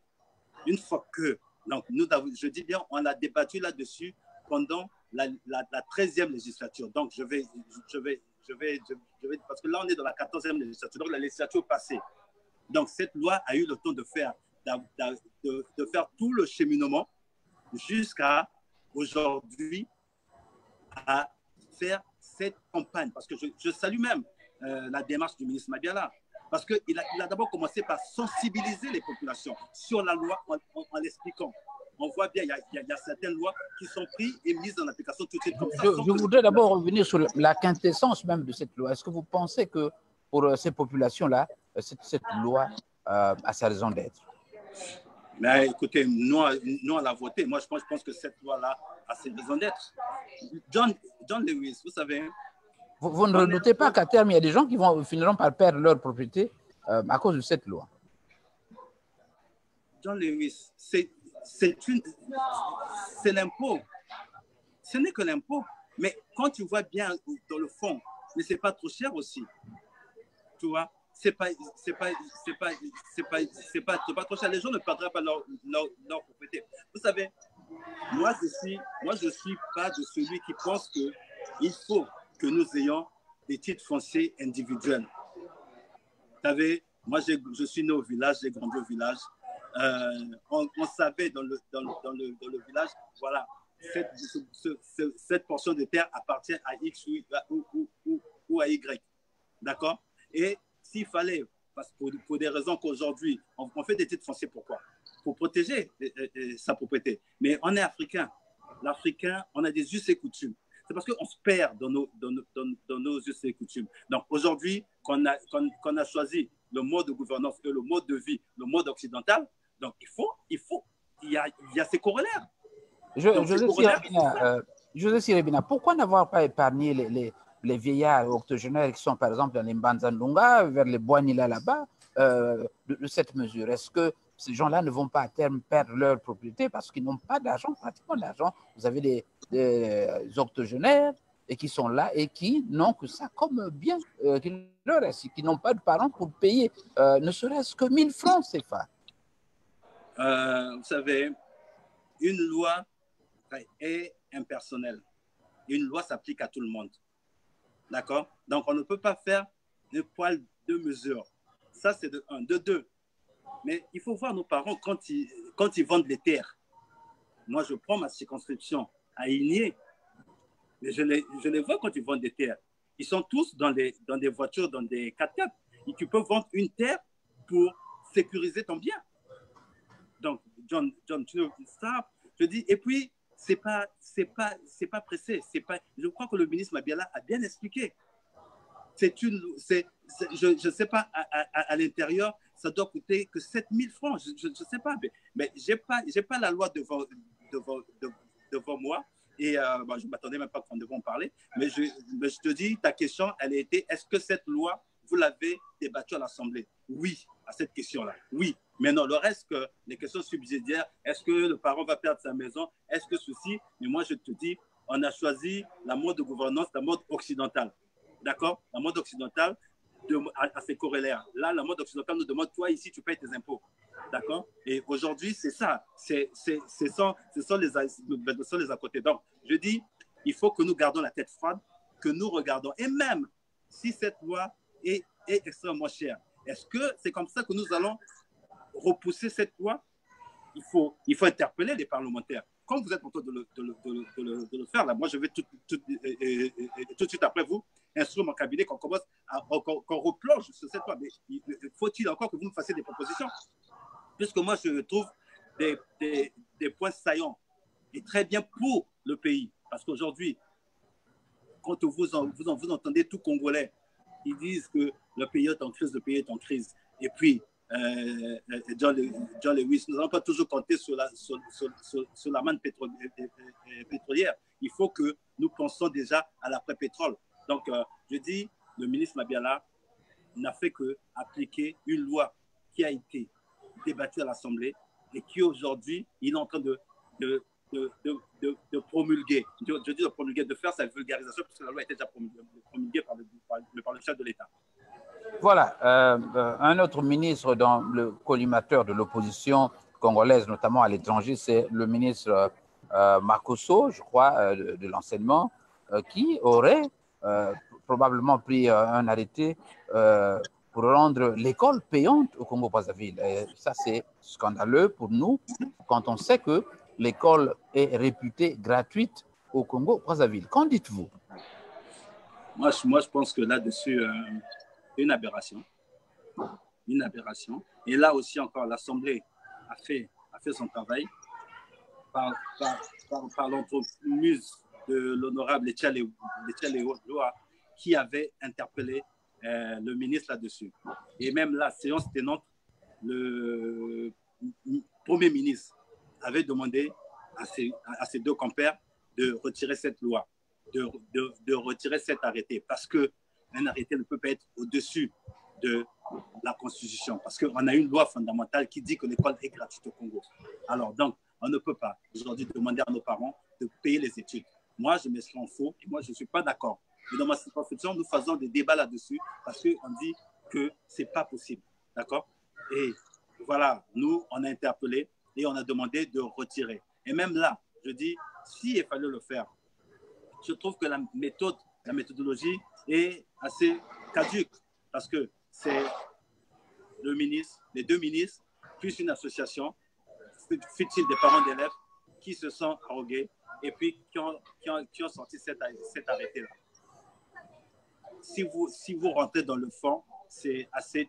Une fois que, donc je dis bien, on a débattu là-dessus pendant la 13e législature. Donc, je vais, parce que là, on est dans la 14e législature, donc la législature passée. Donc, cette loi a eu le temps de faire tout le cheminement jusqu'à aujourd'hui à faire cette campagne. Parce que je salue même la démarche du ministre Mabiala. Parce qu'il a d'abord commencé par sensibiliser les populations sur la loi en l'expliquant. On voit bien, il y a certaines lois qui sont prises et mises en application tout de suite comme ça. Je voudrais d'abord revenir sur la quintessence même de cette loi. Est-ce que vous pensez que pour ces populations-là, cette loi a sa raison d'être? Mais écoutez, nous, on l'a voté. Moi, je pense que cette loi-là a ses raisons d'être. John Lewis, vous savez... Vous ne redoutez pas qu'à terme, il y a des gens qui finiront par perdre leur propriété à cause de cette loi? John Lewis, c'est l'impôt. Ce n'est que l'impôt. Mais quand tu vois bien dans le fond, mais c'est pas trop cher aussi. Tu vois, c'est pas trop cher. Les gens ne perdraient pas leur propriété. Vous savez, moi je suis pas de celui qui pense que il faut que nous ayons des titres fonciers individuels. Vous savez, moi je suis né au village, j'ai grandi au village. On savait dans le village, voilà, cette portion de terre appartient à X ou à Y. D'accord? Et s'il fallait, parce que pour des raisons qu'aujourd'hui, on fait des titres fonciers, pourquoi? Pour protéger sa propriété. Mais on est africain. L'Africain, on a des us et coutumes. C'est parce qu'on se perd dans nos us et coutumes. Donc aujourd'hui, qu'on a choisi le mode de gouvernance et le mode de vie, le mode occidental, donc il y a ces corollaires. José Sirébina, pourquoi n'avoir pas épargné les vieillards octogénaires qui sont par exemple dans les Mbanzandunga, vers les Boanila là-bas, de cette mesure? Est-ce que ces gens-là ne vont pas à terme perdre leur propriété parce qu'ils n'ont pas d'argent, pratiquement d'argent? Vous avez des octogénaires et qui sont là et qui n'ont que ça comme bien qui leur reste, qui n'ont pas de parents pour payer ne serait-ce que 1000 francs CFA. Vous savez, une loi est impersonnelle. Une loi s'applique à tout le monde. D'accord? Donc, on ne peut pas faire de poids de mesure. Ça, c'est de un. De deux, mais il faut voir nos parents quand ils vendent les terres. Moi, je prends ma circonscription à Igné, mais je les vois quand ils vendent des terres. Ils sont tous dans des voitures, dans des 4x4. Et tu peux vendre une terre pour sécuriser ton bien. Donc, John, tu veux ça? Je dis, et puis, c'est pas pressé. Je crois que le ministre Mabiala a bien expliqué. Je ne sais pas, à l'intérieur, ça doit coûter que 7000 francs. Je ne sais pas, mais je n'ai pas la loi devant moi. Et je ne m'attendais même pas qu'on devait en parler. Mais je te dis, ta question, elle a été, est-ce que cette loi, vous l'avez débattue à l'Assemblée? Oui, à cette question-là. Oui. Mais non, le reste, les questions subsidiaires, est-ce que le parent va perdre sa maison? Est-ce que ceci? Mais moi, je te dis, on a choisi la mode de gouvernance, la mode occidentale. D'accord? La mode occidentale a ses corollaires. Là, la mode occidentale nous demande, toi, ici, tu payes tes impôts. D'accord? Et aujourd'hui, c'est ça. Ce sont les à côté. Donc, je dis, il faut que nous gardons la tête froide, que nous regardons. Et même si cette loi est extrêmement chère, est-ce que c'est comme ça que nous allons repousser cette loi? Il faut interpeller les parlementaires. Comme vous êtes en train de le faire, là, moi, je vais tout de suite après vous instruire mon cabinet qu'on commence qu'on replonge sur cette loi. Mais faut-il encore que vous me fassiez des propositions? Puisque moi, je trouve des points saillants et très bien pour le pays. Parce qu'aujourd'hui, quand vous entendez tout Congolais, ils disent que le pays est en crise, le pays est en crise. Et puis, John Lewis, nous n'allons pas toujours compter sur la manne pétrolière. Il faut que nous pensions déjà à l'après-pétrole. Donc, je dis, le ministre Mabiala n'a fait qu'appliquer une loi qui a été débattue à l'Assemblée et qui aujourd'hui, il est en train de promulguer. Je dis de promulguer, de faire sa vulgarisation, puisque la loi a été déjà promulguée par le chef de l'État. Voilà, un autre ministre dans le collimateur de l'opposition congolaise, notamment à l'étranger, c'est le ministre Makosso, je crois, de l'enseignement, qui aurait probablement pris un arrêté pour rendre l'école payante au Congo-Brazzaville. Ça, c'est scandaleux pour nous quand on sait que l'école est réputée gratuite au Congo-Brazzaville. Qu'en dites-vous? Moi, je pense que là-dessus, une aberration. Une aberration. Et là aussi, encore, l'Assemblée a fait son travail par l'entremise de l'honorable Etiale Loa qui avait interpellé le ministre là-dessus. Et même la séance tenante, le Premier ministre avait demandé à ses deux compères de retirer cette loi, de retirer cet arrêté, parce qu'un arrêté ne peut pas être au-dessus de la Constitution, parce qu'on a une loi fondamentale qui dit que l'école est gratuite au Congo. Alors donc, on ne peut pas aujourd'hui demander à nos parents de payer les études. Moi, je m'inscris en faux et moi, je ne suis pas d'accord. Et dans ma circonscription, nous faisons des débats là-dessus parce qu'on dit que ce n'est pas possible. D'accord? Et voilà, nous, on a interpellé et on a demandé de retirer. Et même là, je dis, s'il fallait le faire, je trouve que la méthodologie est assez caduque parce que c'est le ministre, les deux ministres, plus une association, fut-il des parents d'élèves, qui se sont arrogués et puis qui ont sorti cet arrêté-là. Si vous rentrez dans le fond, c'est assez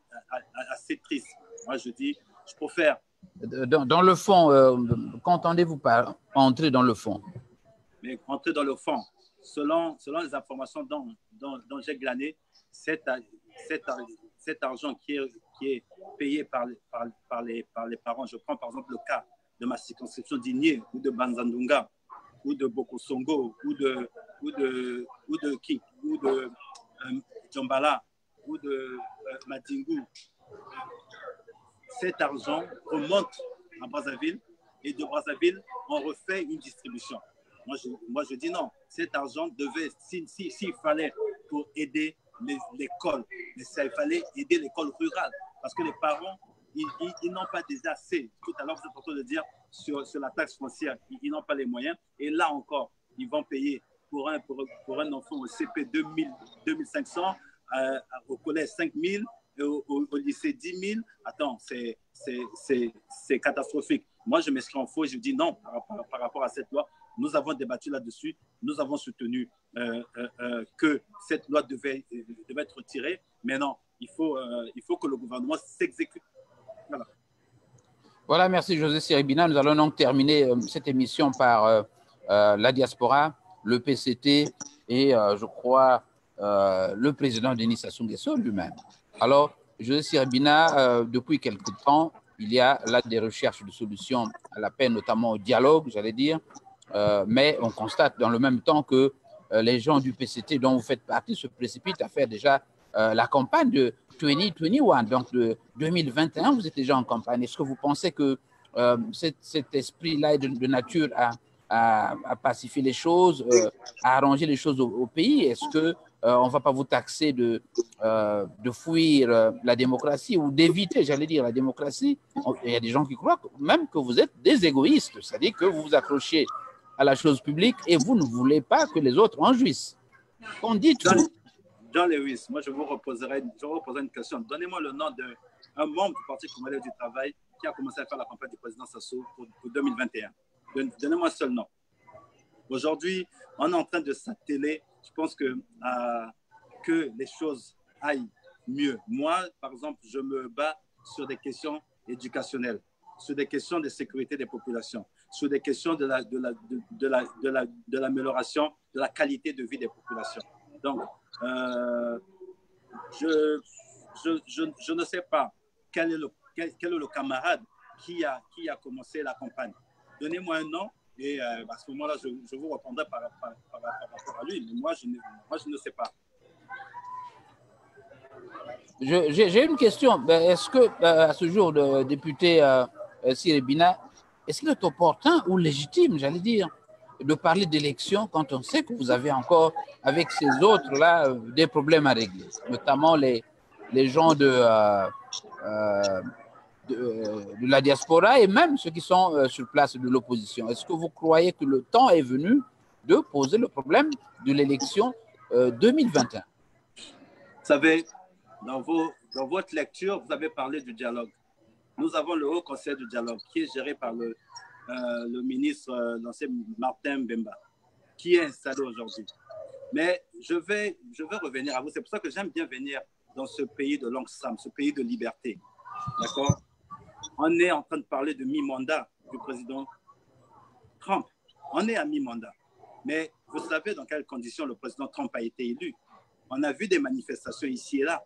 triste. Moi, je dis, je préfère. Dans le fond, qu'entendez-vous par entrer dans le fond? Mais entrer dans le fond, selon les informations dont j'ai glané, cet argent qui est payé par les parents, je prends par exemple le cas de ma circonscription d'Igné ou de Banzandunga ou de Bokosongo ou de Djombala ou de Madingu. Cet argent remonte à Brazzaville et de Brazzaville, on refait une distribution. Moi, je dis non. Cet argent devait, s'il fallait pour aider l'école, mais il fallait aider l'école rurale parce que les parents, ils n'ont pas déjà assez. Tout à l'heure, vous êtes en train de dire sur la taxe foncière, ils n'ont pas les moyens. Et là encore, ils vont payer pour un enfant au CP 2500, au collège 5000, au lycée 10 000. Attends, c'est catastrophique. Moi, je m'inscris en faux et je dis non par rapport à cette loi. Nous avons débattu là-dessus. Nous avons soutenu que cette loi devait être retirée. Mais non, il faut que le gouvernement s'exécute. Voilà. Voilà, merci José Siribina. Nous allons donc terminer cette émission par la diaspora, le PCT et je crois le président Denis Sassou Nguesso lui-même. Alors, José Siribina, depuis quelque temps, il y a là des recherches de solutions à la paix, notamment au dialogue, j'allais dire, mais on constate dans le même temps que les gens du PCT dont vous faites partie se précipitent à faire déjà la campagne de 2021, donc de 2021, vous êtes déjà en campagne. Est-ce que vous pensez que cet esprit-là est de nature à pacifier les choses, à arranger les choses au pays? Est-ce qu'on ne va pas vous taxer de fuir la démocratie ou d'éviter, j'allais dire, la démocratie? Il y a des gens qui croient même que vous êtes des égoïstes, c'est-à-dire que vous vous accrochez à la chose publique et vous ne voulez pas que les autres en jouissent. Qu'en dites-vous? John Lewis, moi je vous reposerai une question. Donnez-moi le nom d'un membre du Parti congolais du travail qui a commencé à faire la campagne du président Sassou pour 2021. Donnez-moi un seul nom. Aujourd'hui, on est en train de s'atteler. Je pense que les choses aillent mieux. Moi, par exemple, je me bats sur des questions éducationnelles, sur des questions de sécurité des populations, sur des questions de l'amélioration de la qualité de vie des populations. Donc, je ne sais pas quel est le camarade qui a commencé la campagne. Donnez-moi un nom et à ce moment-là, je vous répondrai par rapport à lui. Mais moi, je ne sais pas. J'ai une question. Est-ce que, à ce jour, le député Siribina, est-ce qu'il est opportun ou légitime, j'allais dire, de parler d'élections quand on sait que vous avez encore, avec ces autres-là, des problèmes à régler, notamment les gens de la diaspora et même ceux qui sont sur place de l'opposition? Est-ce que vous croyez que le temps est venu de poser le problème de l'élection 2021? Vous savez, dans votre lecture, vous avez parlé du dialogue. Nous avons le Haut Conseil du dialogue qui est géré par le le ministre, l'ancien Martin Bemba, qui est installé aujourd'hui. Mais je vais revenir à vous. C'est pour ça que j'aime bien venir dans ce pays de Langsam, ce pays de liberté. D'accord? On est en train de parler de mi-mandat du président Trump. On est à mi-mandat. Mais vous savez dans quelles conditions le président Trump a été élu. On a vu des manifestations ici et là.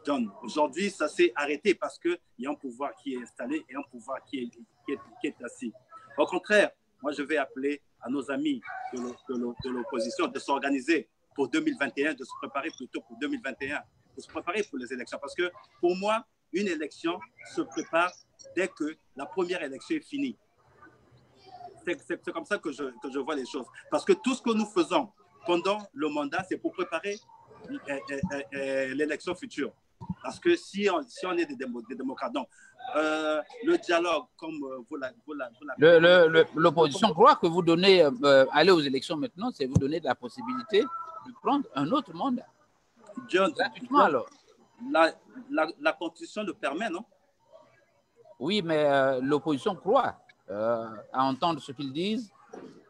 John, aujourd'hui, ça s'est arrêté parce qu'il y a un pouvoir qui est installé et un pouvoir qui est assis. Au contraire, moi, je vais appeler à nos amis de l'opposition de s'organiser pour 2021, de se préparer plutôt pour 2021, de se préparer pour les élections. Parce que pour moi, une élection se prépare dès que la première élection est finie. C'est comme ça que je vois les choses. Parce que tout ce que nous faisons pendant le mandat, c'est pour préparer l'élection future. Parce que si on est des démocrates, donc, le dialogue, comme vous l'avez... L'opposition croit que vous donnez, aller aux élections maintenant, c'est vous donner la possibilité de prendre un autre mandat. John, gratuitement, alors. La Constitution le permet, non? Oui, mais l'opposition croit, à entendre ce qu'ils disent,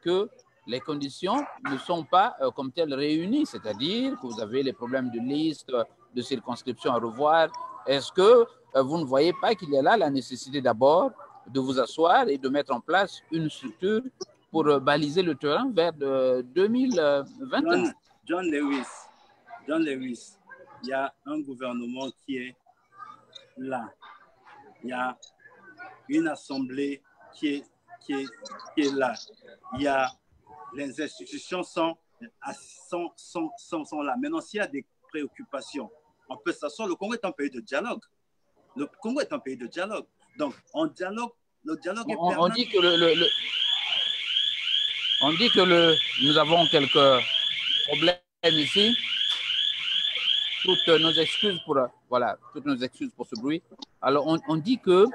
que les conditions ne sont pas comme telles réunies, c'est-à-dire que vous avez les problèmes de liste, de circonscription à revoir. Est-ce que vous ne voyez pas qu'il y a là la nécessité d'abord de vous asseoir et de mettre en place une structure pour baliser le terrain vers 2021? John Lewis, il y a un gouvernement qui est là. Il y a une assemblée qui est là. Il y a les institutions sont là. Maintenant, s'il y a des préoccupations, on peut s'asseoir. Le Congo est un pays de dialogue. Le Congo est un pays de dialogue. Donc, en dialogue, le dialogue est permanent. On dit que nous avons quelques problèmes ici. Toutes nos excuses pour ce bruit. Alors, on dit que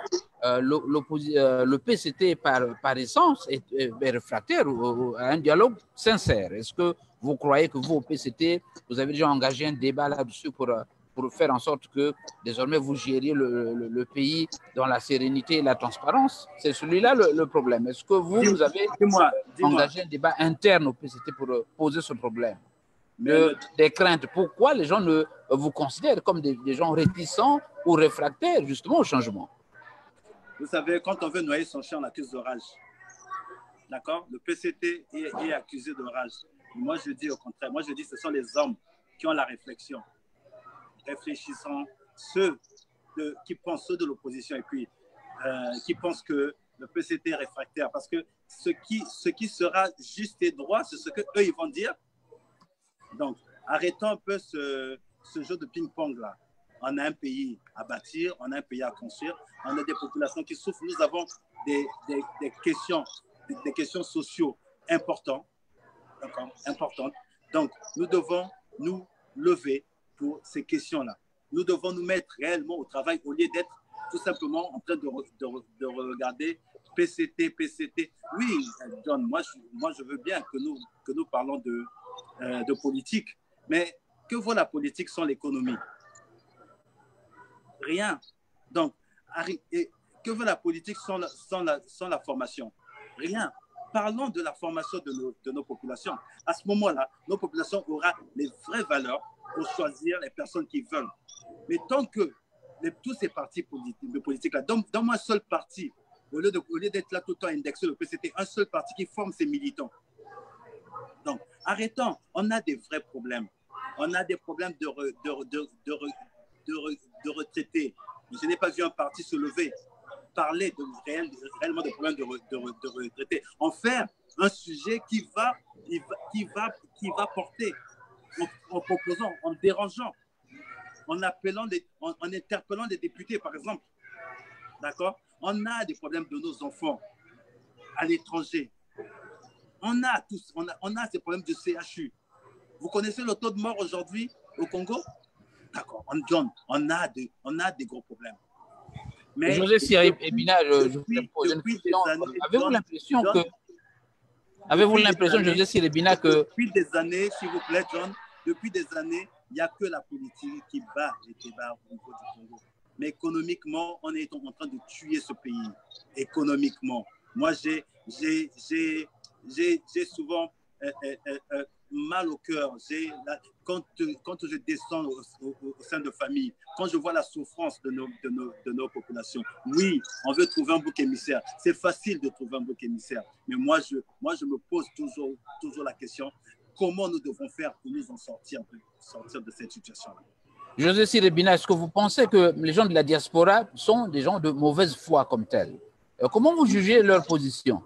le PCT, par essence, est réfractaire à un dialogue sincère. Est-ce que vous croyez que vous, au PCT, vous avez déjà engagé un débat là-dessus pour faire en sorte que désormais vous gériez le pays dans la sérénité et la transparence? C'est celui-là le problème. Est-ce que vous avez engagé un débat interne au PCT pour poser ce problème? Des craintes. Pourquoi les gens ne vous considèrent comme des gens réticents ou réfractaires justement au changement? Vous savez, quand on veut noyer son chien, on l'accuse de rage. D'accord? Le PCT est accusé de rage. Moi, je dis au contraire. Moi, je dis que ce sont les hommes qui ont la réflexion. Réfléchissant, ceux qui pensent, ceux de l'opposition, et puis qui pensent que le PCT est réfractaire. Parce que ce qui sera juste et droit, c'est ce qu'eux, ils vont dire. Donc, arrêtons un peu ce jeu de ping-pong là. On a un pays à bâtir, on a un pays à construire, on a des populations qui souffrent. Nous avons des questions sociaux importantes. Donc, nous devons nous lever pour ces questions-là. Nous devons nous mettre réellement au travail au lieu d'être tout simplement en train de regarder PCT. Oui, John, moi je veux bien que nous parlons de politique, mais que vaut la politique sans l'économie? Rien. Donc, que veut la politique sans la formation? Rien. Parlons de la formation de nos populations. À ce moment-là, nos populations auront les vraies valeurs pour choisir les personnes qu'ils veulent. Mais tant que tous ces partis politiques-là, donne-moi un seul parti, au lieu d'être là tout le temps indexé, le PCT, un seul parti qui forme ses militants. Donc, arrêtons. On a des vrais problèmes. On a des problèmes de retraités. Je n'ai pas vu un parti se lever, parler réellement des problèmes de retraités. En faire un sujet qui va porter, en proposant, en dérangeant, en interpellant les députés, par exemple. D'accord? On a des problèmes de nos enfants à l'étranger. On a ces problèmes de CHU. Vous connaissez le taux de mort aujourd'hui au Congo? D'accord, John, on a des gros problèmes. Mais José Siri Ebina, je voulais poser une question. Avez-vous l'impression, José Siri Ebina, que... Depuis des années, s'il vous plaît, John, depuis des années, il n'y a que la politique qui bat les débats au niveau du Congo. Mais économiquement, on est en train de tuer ce pays. Économiquement. Moi, j'ai souvent mal au cœur. Quand je descends au sein de famille, quand je vois la souffrance de nos populations, oui, on veut trouver un bouc émissaire. C'est facile de trouver un bouc émissaire. Mais moi, je me pose toujours la question, comment nous devons faire pour nous en sortir de cette situation-là? José Sirébina, est-ce que vous pensez que les gens de la diaspora sont des gens de mauvaise foi comme tels? Comment vous jugez leur position?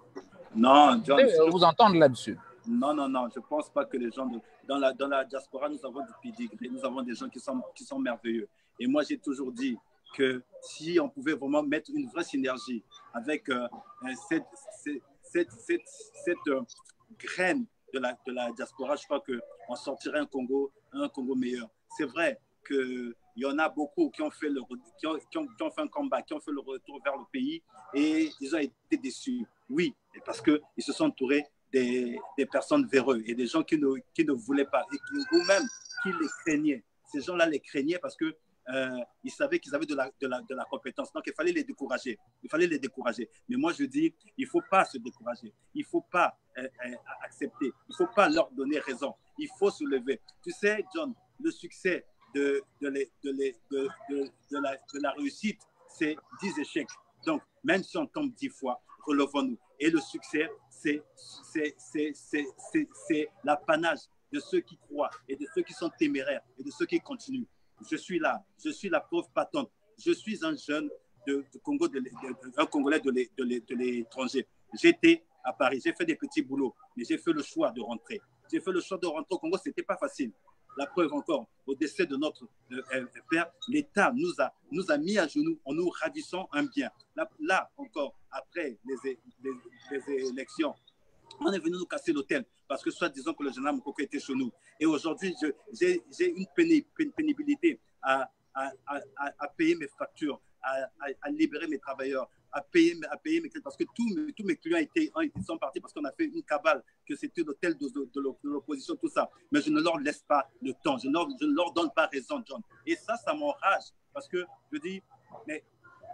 Non, John, Vous entendre là-dessus. Non, je ne pense pas que les gens dans la diaspora, nous avons du pédigré, nous avons des gens qui sont merveilleux. Et moi, j'ai toujours dit que si on pouvait vraiment mettre une vraie synergie avec cette graine de la diaspora, je crois qu'on sortirait un Congo meilleur. C'est vrai qu'il y en a beaucoup qui ont fait un combat, qui ont fait le retour vers le pays et ils ont été déçus. Oui, et parce qu'ils se sont entourés des personnes véreuses et des gens qui ne voulaient pas ou même qui les craignaient. Ces gens-là les craignaient parce que ils savaient qu'ils avaient de la compétence. Donc, il fallait les décourager. Mais moi, je dis, il ne faut pas se décourager. Il ne faut pas accepter. Il ne faut pas leur donner raison. Il faut se lever. Tu sais, John, le succès de la réussite, c'est 10 échecs. Donc, même si on tombe 10 fois, relevons-nous. Et le succès, c'est l'apanage de ceux qui croient et de ceux qui sont téméraires et de ceux qui continuent. Je suis là, je suis la preuve patente. Je suis un jeune de Congo, un Congolais de l'étranger. J'étais à Paris, j'ai fait des petits boulots, mais j'ai fait le choix de rentrer. J'ai fait le choix de rentrer au Congo, ce n'était pas facile. La preuve encore, au décès de notre père, l'État nous a mis à genoux en nous ravissant un bien. Là encore, après les élections, on est venu nous casser l'hôtel parce que soit disons que le général Mokoko était chez nous. Et aujourd'hui, j'ai une pénibilité à payer mes factures, à libérer mes travailleurs, à payer mes clients parce que tous mes clients sont partis parce qu'on a fait une cabale, que c'était l'hôtel de l'opposition, tout ça. Mais je ne leur laisse pas le temps, je ne leur donne pas raison, John. Et ça m'enrage parce que je dis, mais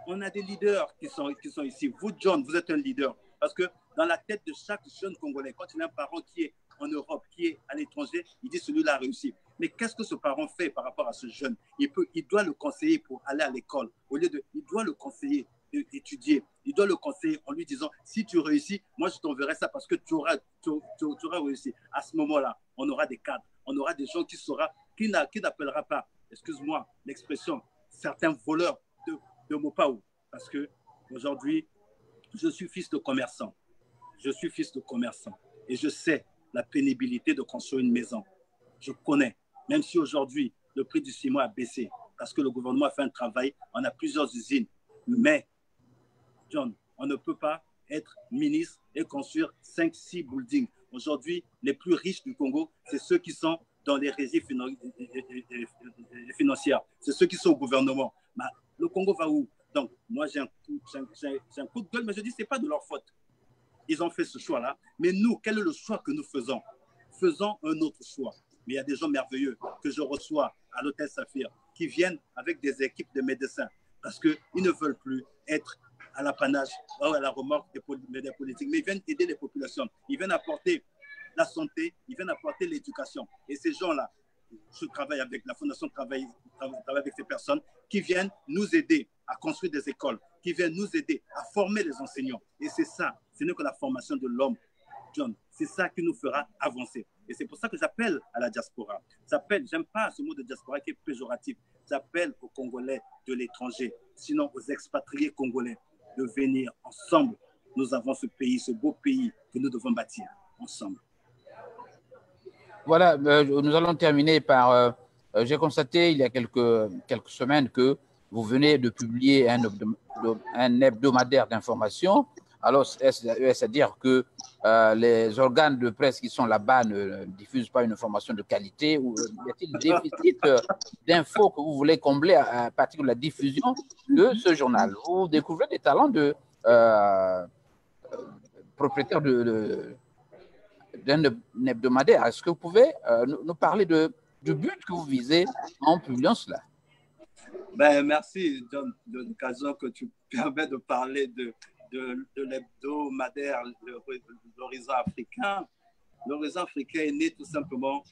on a des leaders qui sont ici. Vous, John, vous êtes un leader. Parce que dans la tête de chaque jeune Congolais, quand il a un parent qui est en Europe, qui est à l'étranger, il dit celui-là a réussi. Mais qu'est-ce que ce parent fait par rapport à ce jeune? Il doit le conseiller pour aller à l'école. Il doit le conseiller d'étudier. Il doit le conseiller en lui disant, si tu réussis, moi je t'enverrai ça parce que tu auras réussi. À ce moment-là, on aura des cadres, on aura des gens qui n'appellera pas, excuse-moi l'expression, certains voleurs de Mopao. Parce que aujourd'hui, je suis fils de commerçant. Et je sais la pénibilité de construire une maison. Je connais. Même si aujourd'hui, le prix du ciment a baissé parce que le gouvernement a fait un travail, on a plusieurs usines. Mais, John, on ne peut pas être ministre et construire 5-6 buildings. Aujourd'hui, les plus riches du Congo, c'est ceux qui sont dans les régies financières. C'est ceux qui sont au gouvernement. Bah, le Congo va où? Donc, moi, j'ai un coup de gueule, mais je dis, ce n'est pas de leur faute. Ils ont fait ce choix-là. Mais nous, quel est le choix que nous faisons? Faisons un autre choix. Mais il y a des gens merveilleux que je reçois à l'hôtel Saphir qui viennent avec des équipes de médecins parce qu'ils ne veulent plus être à l'apanage ou à la remorque des politiques, mais ils viennent aider les populations. Ils viennent apporter la santé, ils viennent apporter l'éducation. Et ces gens-là, je travaille avec la Fondation, travaille avec ces personnes qui viennent nous aider à construire des écoles, qui viennent nous aider à former les enseignants. Et c'est ça, ce n'est que la formation de l'homme, John. C'est ça qui nous fera avancer. Et c'est pour ça que j'appelle à la diaspora. J'aime pas ce mot de diaspora qui est péjoratif. J'appelle aux Congolais de l'étranger, sinon aux expatriés congolais, de venir ensemble. Nous avons ce pays, ce beau pays que nous devons bâtir ensemble. Voilà, nous allons terminer par... j'ai constaté il y a quelques semaines que vous venez de publier un hebdomadaire d'information. Alors, est-ce à dire que les organes de presse qui sont là-bas ne diffusent pas une information de qualité ou y a-t-il des déficits d'infos que vous voulez combler à partir de la diffusion de ce journal? Vous découvrez des talents de propriétaires d'un hebdomadaire. Est-ce que vous pouvez nous parler du but que vous visez en publiant cela? Ben, merci, John, de l'occasion que tu permets de parler de l'hebdomadaire l'Horizon africain. L'Horizon africain est né tout simplement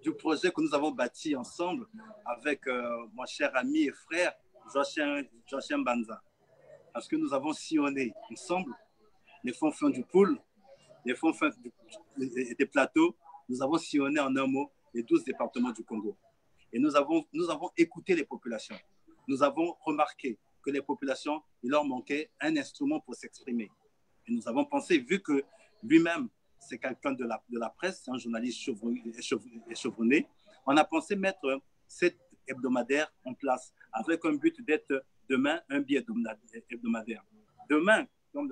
du projet que nous avons bâti ensemble avec mon cher ami et frère Joachim Banza. Parce que nous avons sillonné ensemble les fonds fins du Poul, les fonds fins des plateaux. Nous avons sillonné en un mot les 12 départements du Congo. Et nous avons écouté les populations. Nous avons remarqué que les populations, il leur manquait un instrument pour s'exprimer. Et nous avons pensé, vu que lui-même, c'est quelqu'un de la presse, c'est un journaliste chevronné, on a pensé mettre cet hebdomadaire en place avec un but d'être demain un bi-hebdomadaire. Demain, comme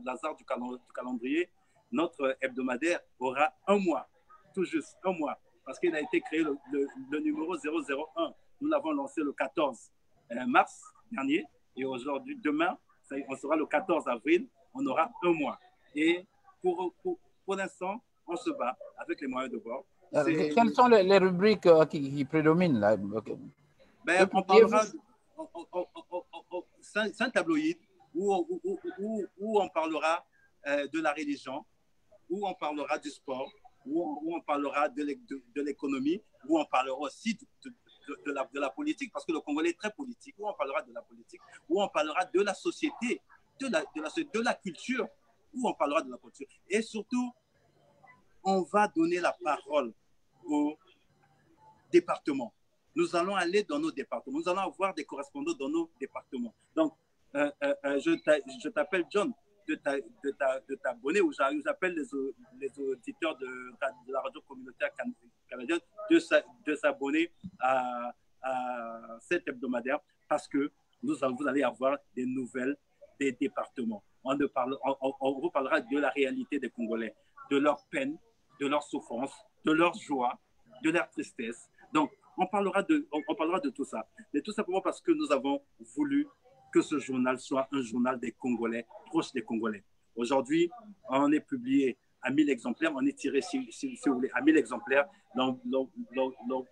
l'hasard du calendrier, notre hebdomadaire aura un mois, tout juste un mois, parce qu'il a été créé le numéro 001. Nous l'avons lancé le 14 mars dernier et aujourd'hui, demain, on sera le 14 avril, on aura un mois. Et pour l'instant, on se bat avec les moyens de bord. Quelles sont les rubriques qui prédominent là? Ben, on parlera, c'est un tabloïd où on parlera de la religion, où on parlera du sport, où on parlera de l'économie, où on parlera aussi de la politique, parce que le Congolais est très politique, où on parlera de la politique, où on parlera de la société, de la culture, où on parlera de la culture. Et surtout, on va donner la parole aux départements. Nous allons aller dans nos départements. Nous allons avoir des correspondants dans nos départements. Donc, je t'appelle John de t'abonner, ou j'appelle les auditeurs de la radio communautaire canadienne de s'abonner à cet hebdomadaire, parce que vous allez avoir des nouvelles des départements. On vous parlera de la réalité des Congolais, de leurs peines, de leurs souffrances, de leur joie, de leur tristesse. Donc, on parlera de tout ça. Mais tout simplement parce que nous avons voulu que ce journal soit un journal des Congolais, proche des Congolais. Aujourd'hui, on est publié à 1000 exemplaires, on est tiré, si vous voulez, à 1000 exemplaires.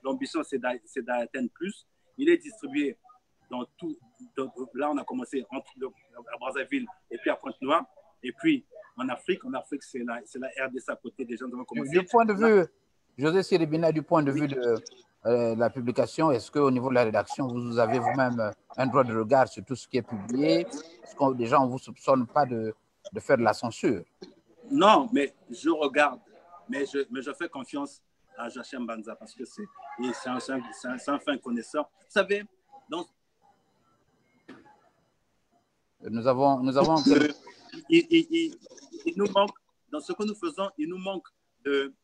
L'ambition, c'est d'atteindre plus. Il est distribué dans tout. Là, on a commencé à Brazzaville et puis à Pointe-Noire. Et puis, en Afrique, c'est la RDC à côté des gens qui ont commencé. Du point de vue, José Siribina, du point de vue de la publication, est-ce qu'au niveau de la rédaction, vous avez vous-même un droit de regard sur tout ce qui est publié? Est-ce que les gens ne vous soupçonnent pas de faire de la censure? Non, mais je regarde. Mais je fais confiance à Joachim Banza parce que c'est un fin connaisseur. Vous savez, nous avons il nous manque, dans ce que nous faisons, il nous manque de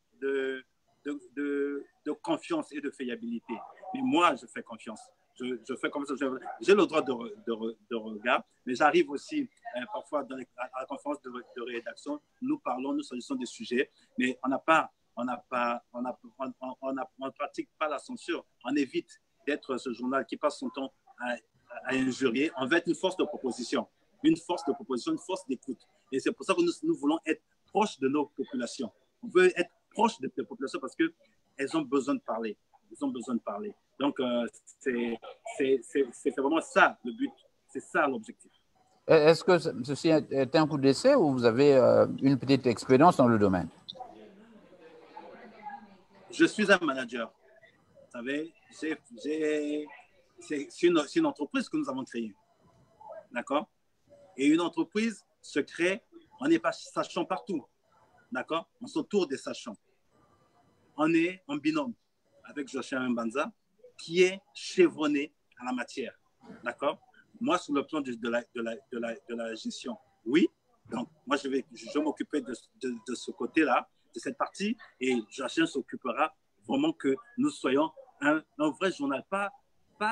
confiance et de fiabilité. Mais moi, je fais confiance. Je fais confiance. J'ai le droit de regard, mais j'arrive aussi parfois à la conférence de rédaction. Nous parlons, nous choisissons des sujets, mais on ne pratique pas la censure. On évite d'être ce journal qui passe son temps à injurier. On veut être une force de proposition, une force d'écoute. Et c'est pour ça que nous voulons être proches de nos populations. On veut être proche des populations parce qu'elles ont besoin de parler. Elles ont besoin de parler. Donc, c'est vraiment ça le but. C'est ça l'objectif. Est-ce que ceci est un coup d'essai ou vous avez une petite expérience dans le domaine? Je suis un manager. Vous savez, c'est une entreprise que nous avons créée. D'accord? Et une entreprise se crée, on n'est pas sachant partout. D'accord? On s'entoure des sachants. On est en binôme avec Joachim Banza, qui est chevronné à la matière. D'accord? Moi, sur le plan de la gestion, oui. Donc, moi, je vais m'occuper de ce côté-là, de cette partie, et Joachim s'occupera vraiment que nous soyons un vrai journal, pas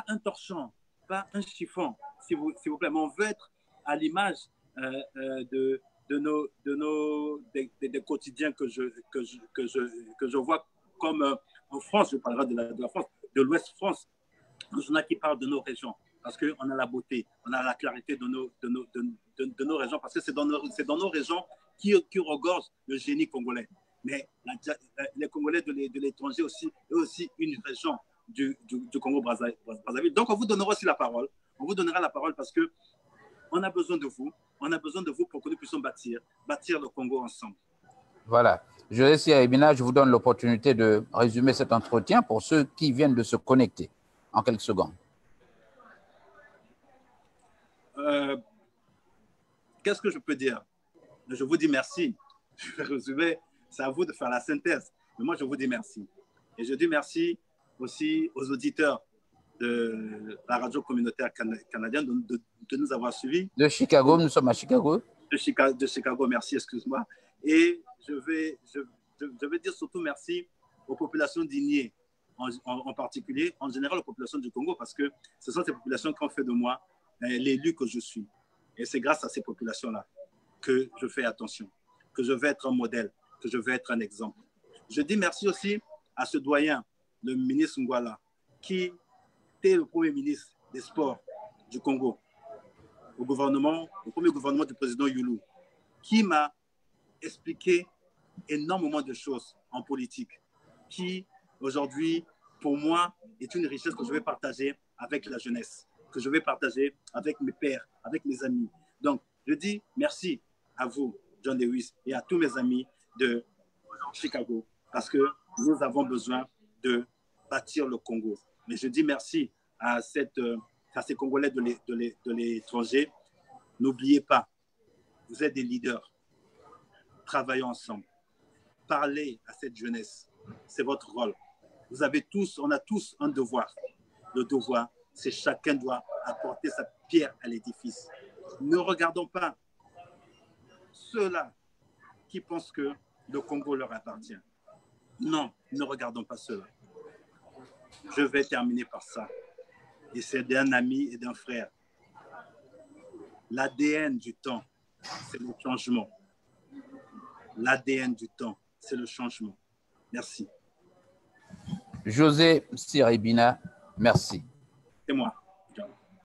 un torchon, pas un chiffon, s'il vous plaît, mais on veut être à l'image des quotidiens que je vois, comme en France, je parlerai de la France, de l'Ouest France, un journal qui parle de nos régions, parce qu'on a la beauté, on a la clarité de nos régions, parce que c'est dans nos régions qui regorgent le génie congolais. Mais les Congolais de l'étranger aussi, eux aussi une région du Congo Brazzaville. Donc, on vous donnera aussi la parole. On vous donnera la parole parce qu'on a besoin de vous. On a besoin de vous pour que nous puissions bâtir le Congo ensemble. Voilà. José Siré Ibina, je vous donne l'opportunité de résumer cet entretien pour ceux qui viennent de se connecter en quelques secondes. Qu'est-ce que je peux dire? Je vous dis merci. Je vais résumer. C'est à vous de faire la synthèse. Mais moi, je vous dis merci. Et je dis merci aussi aux auditeurs de la radio communautaire canadienne de nous avoir suivis. De Chicago, nous sommes à Chicago. De Chicago, merci, excuse-moi. Et je vais dire surtout merci aux populations d'Igné, en particulier, en général aux populations du Congo, parce que ce sont ces populations qui ont fait de moi l'élu que je suis. Et c'est grâce à ces populations-là que je fais attention, que je vais être un modèle, que je vais être un exemple. Je dis merci aussi à ce doyen, le ministre Ngwala, qui était le premier ministre des Sports du Congo, au premier gouvernement du président Youlou, qui m'a expliqué énormément de choses en politique, qui aujourd'hui, pour moi, est une richesse que je vais partager avec la jeunesse, que je vais partager avec mes pairs, avec mes amis. Donc, je dis merci à vous, John Lewis, et à tous mes amis de Chicago, parce que nous avons besoin de bâtir le Congo. Mais je dis merci à ces Congolais de l'étranger. N'oubliez pas, vous êtes des leaders. Travaillons ensemble. Parlez à cette jeunesse. C'est votre rôle. On a tous un devoir. Le devoir, c'est chacun doit apporter sa pierre à l'édifice. Ne regardons pas ceux-là qui pensent que le Congo leur appartient. Non, ne regardons pas cela. Je vais terminer par ça. Et c'est d'un ami et d'un frère. L'ADN du temps, c'est le changement. L'ADN du temps, c'est le changement. Merci. José Siré Ibina, merci. C'est moi. Ciao.